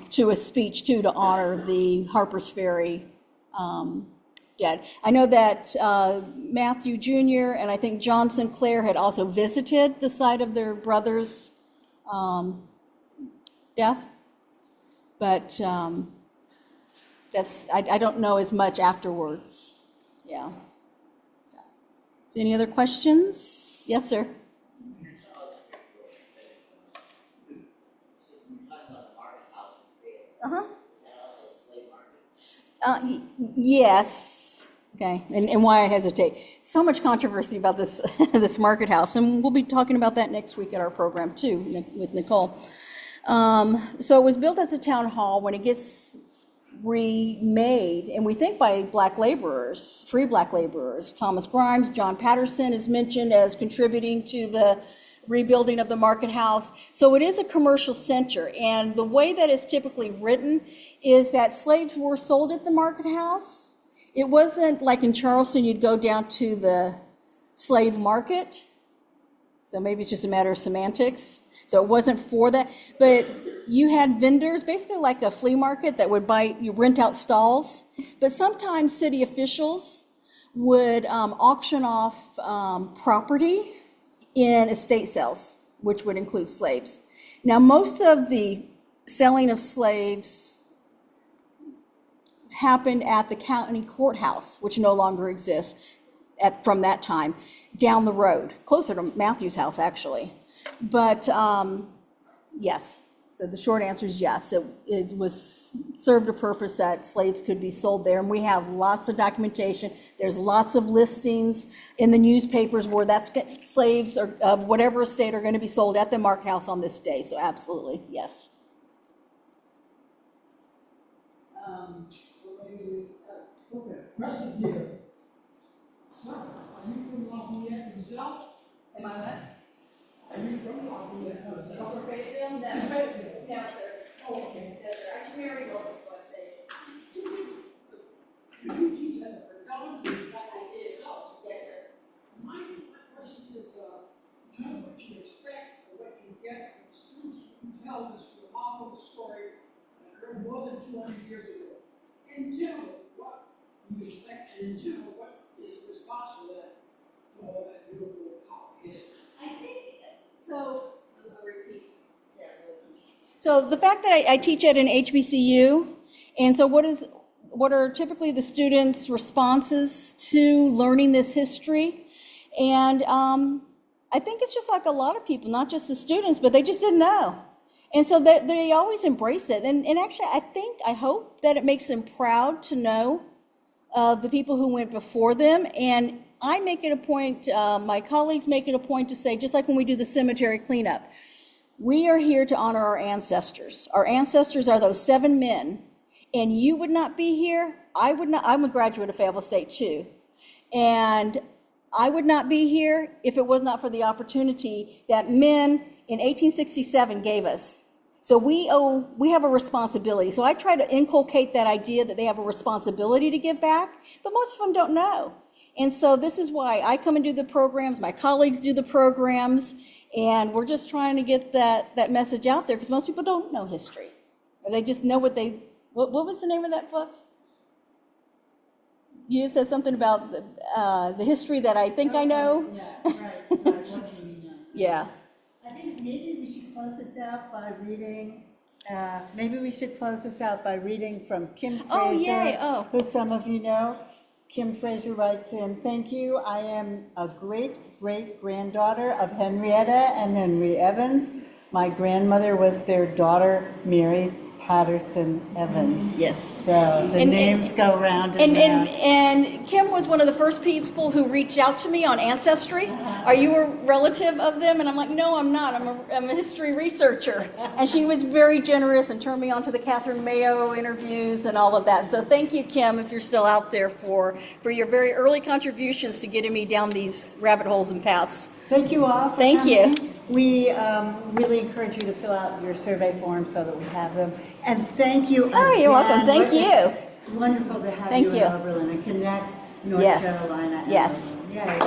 to a speech, too, to honor the Harpers Ferry dead. I know that Matthew Jr. and I think John Sinclair had also visited the site of their brother's death, but I don't know as much afterwards. Yeah. So, any other questions? Yes, sir. Yes. Okay, and why I hesitate. So much controversy about this this market house, and we'll be talking about that next week at our program too with Nicole. So it was built as a town hall. When it gets remade, and we think by black laborers, free black laborers, Thomas Grimes, John Patterson is mentioned as contributing to the rebuilding of the market house. So it is a commercial center, and the way that it's typically written is that slaves were sold at the market house. It wasn't like in Charleston, you'd go down to the slave market. So maybe it's just a matter of semantics. So it wasn't for that, but you had vendors, basically like a flea market that would you rent out stalls, but sometimes city officials would auction off property in estate sales, which would include slaves. Now, most of the selling of slaves happened at the county courthouse, which no longer exists from that time, down the road, closer to Matthew's house, actually. But yes, so the short answer is yes. It was served a purpose that slaves could be sold there, and we have lots of documentation. There's lots of listings in the newspapers where slaves of whatever estate are going to be sold at the market house on this day. So absolutely, yes. Okay, question here. Sir, are you from Lafayette yourself? Am I what? Are you from Lafayette yourself? From Fayetteville? No. Fayetteville. No, sir. Oh, okay. Yes, sir. I just married local, so I say. Do you teach at a predominantly black I do. college? Yes, sir. My question is, in terms of what you expect or what you get from students when you tell this remarkable story that occurred more than 200 years ago. In general, what you expect, and in general, what is the response for that, for all that beautiful history? I think so. I'll repeat. So the fact that I teach at an HBCU, and so what are typically the students' responses to learning this history? And I think it's just like a lot of people, not just the students, but they just didn't know. And so they always embrace it. And actually, I hope that it makes them proud to know the people who went before them. And I make it a point, my colleagues make it a point to say, just like when we do the cemetery cleanup, we are here to honor our ancestors. Our ancestors are those 7 men. And you would not be here, I would not. I'm a graduate of Fayetteville State too. And I would not be here if it was not for the opportunity that men in 1867 gave us. So we have a responsibility. So I try to inculcate that idea that they have a responsibility to give back, but most of them don't know. And so this is why I come and do the programs, my colleagues do the programs, and we're just trying to get that message out there, because most people don't know history. Or they just know what was the name of that book? You said something about the history that I think I know. Yeah, right. What do you know? Yeah. I think maybe we should close this out by reading. From Kim Fraser, Oh, yay. Oh. who some of you know. Kim Fraser writes in, "Thank you. I am a great-great-granddaughter of Henrietta and Henry Evans. My grandmother was their daughter, Mary Patterson Evans." Yes. So the names go round and round. And Kim was one of the first people who reached out to me on Ancestry. Are you a relative of them? And I'm like, no, I'm not. I'm a history researcher. And she was very generous and turned me on to the Catherine Mayo interviews and all of that. So thank you, Kim, if you're still out there, for your very early contributions to getting me down these rabbit holes and paths. Thank you all for Thank coming. you. We really encourage you to fill out your survey forms so that we have them. And thank you again. Oh, you're welcome. Thank you. It's wonderful to have Thank you you. in Oberlin and connect North Yes. Carolina and Yes. Oberlin. Yay.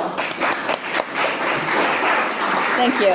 Thank you.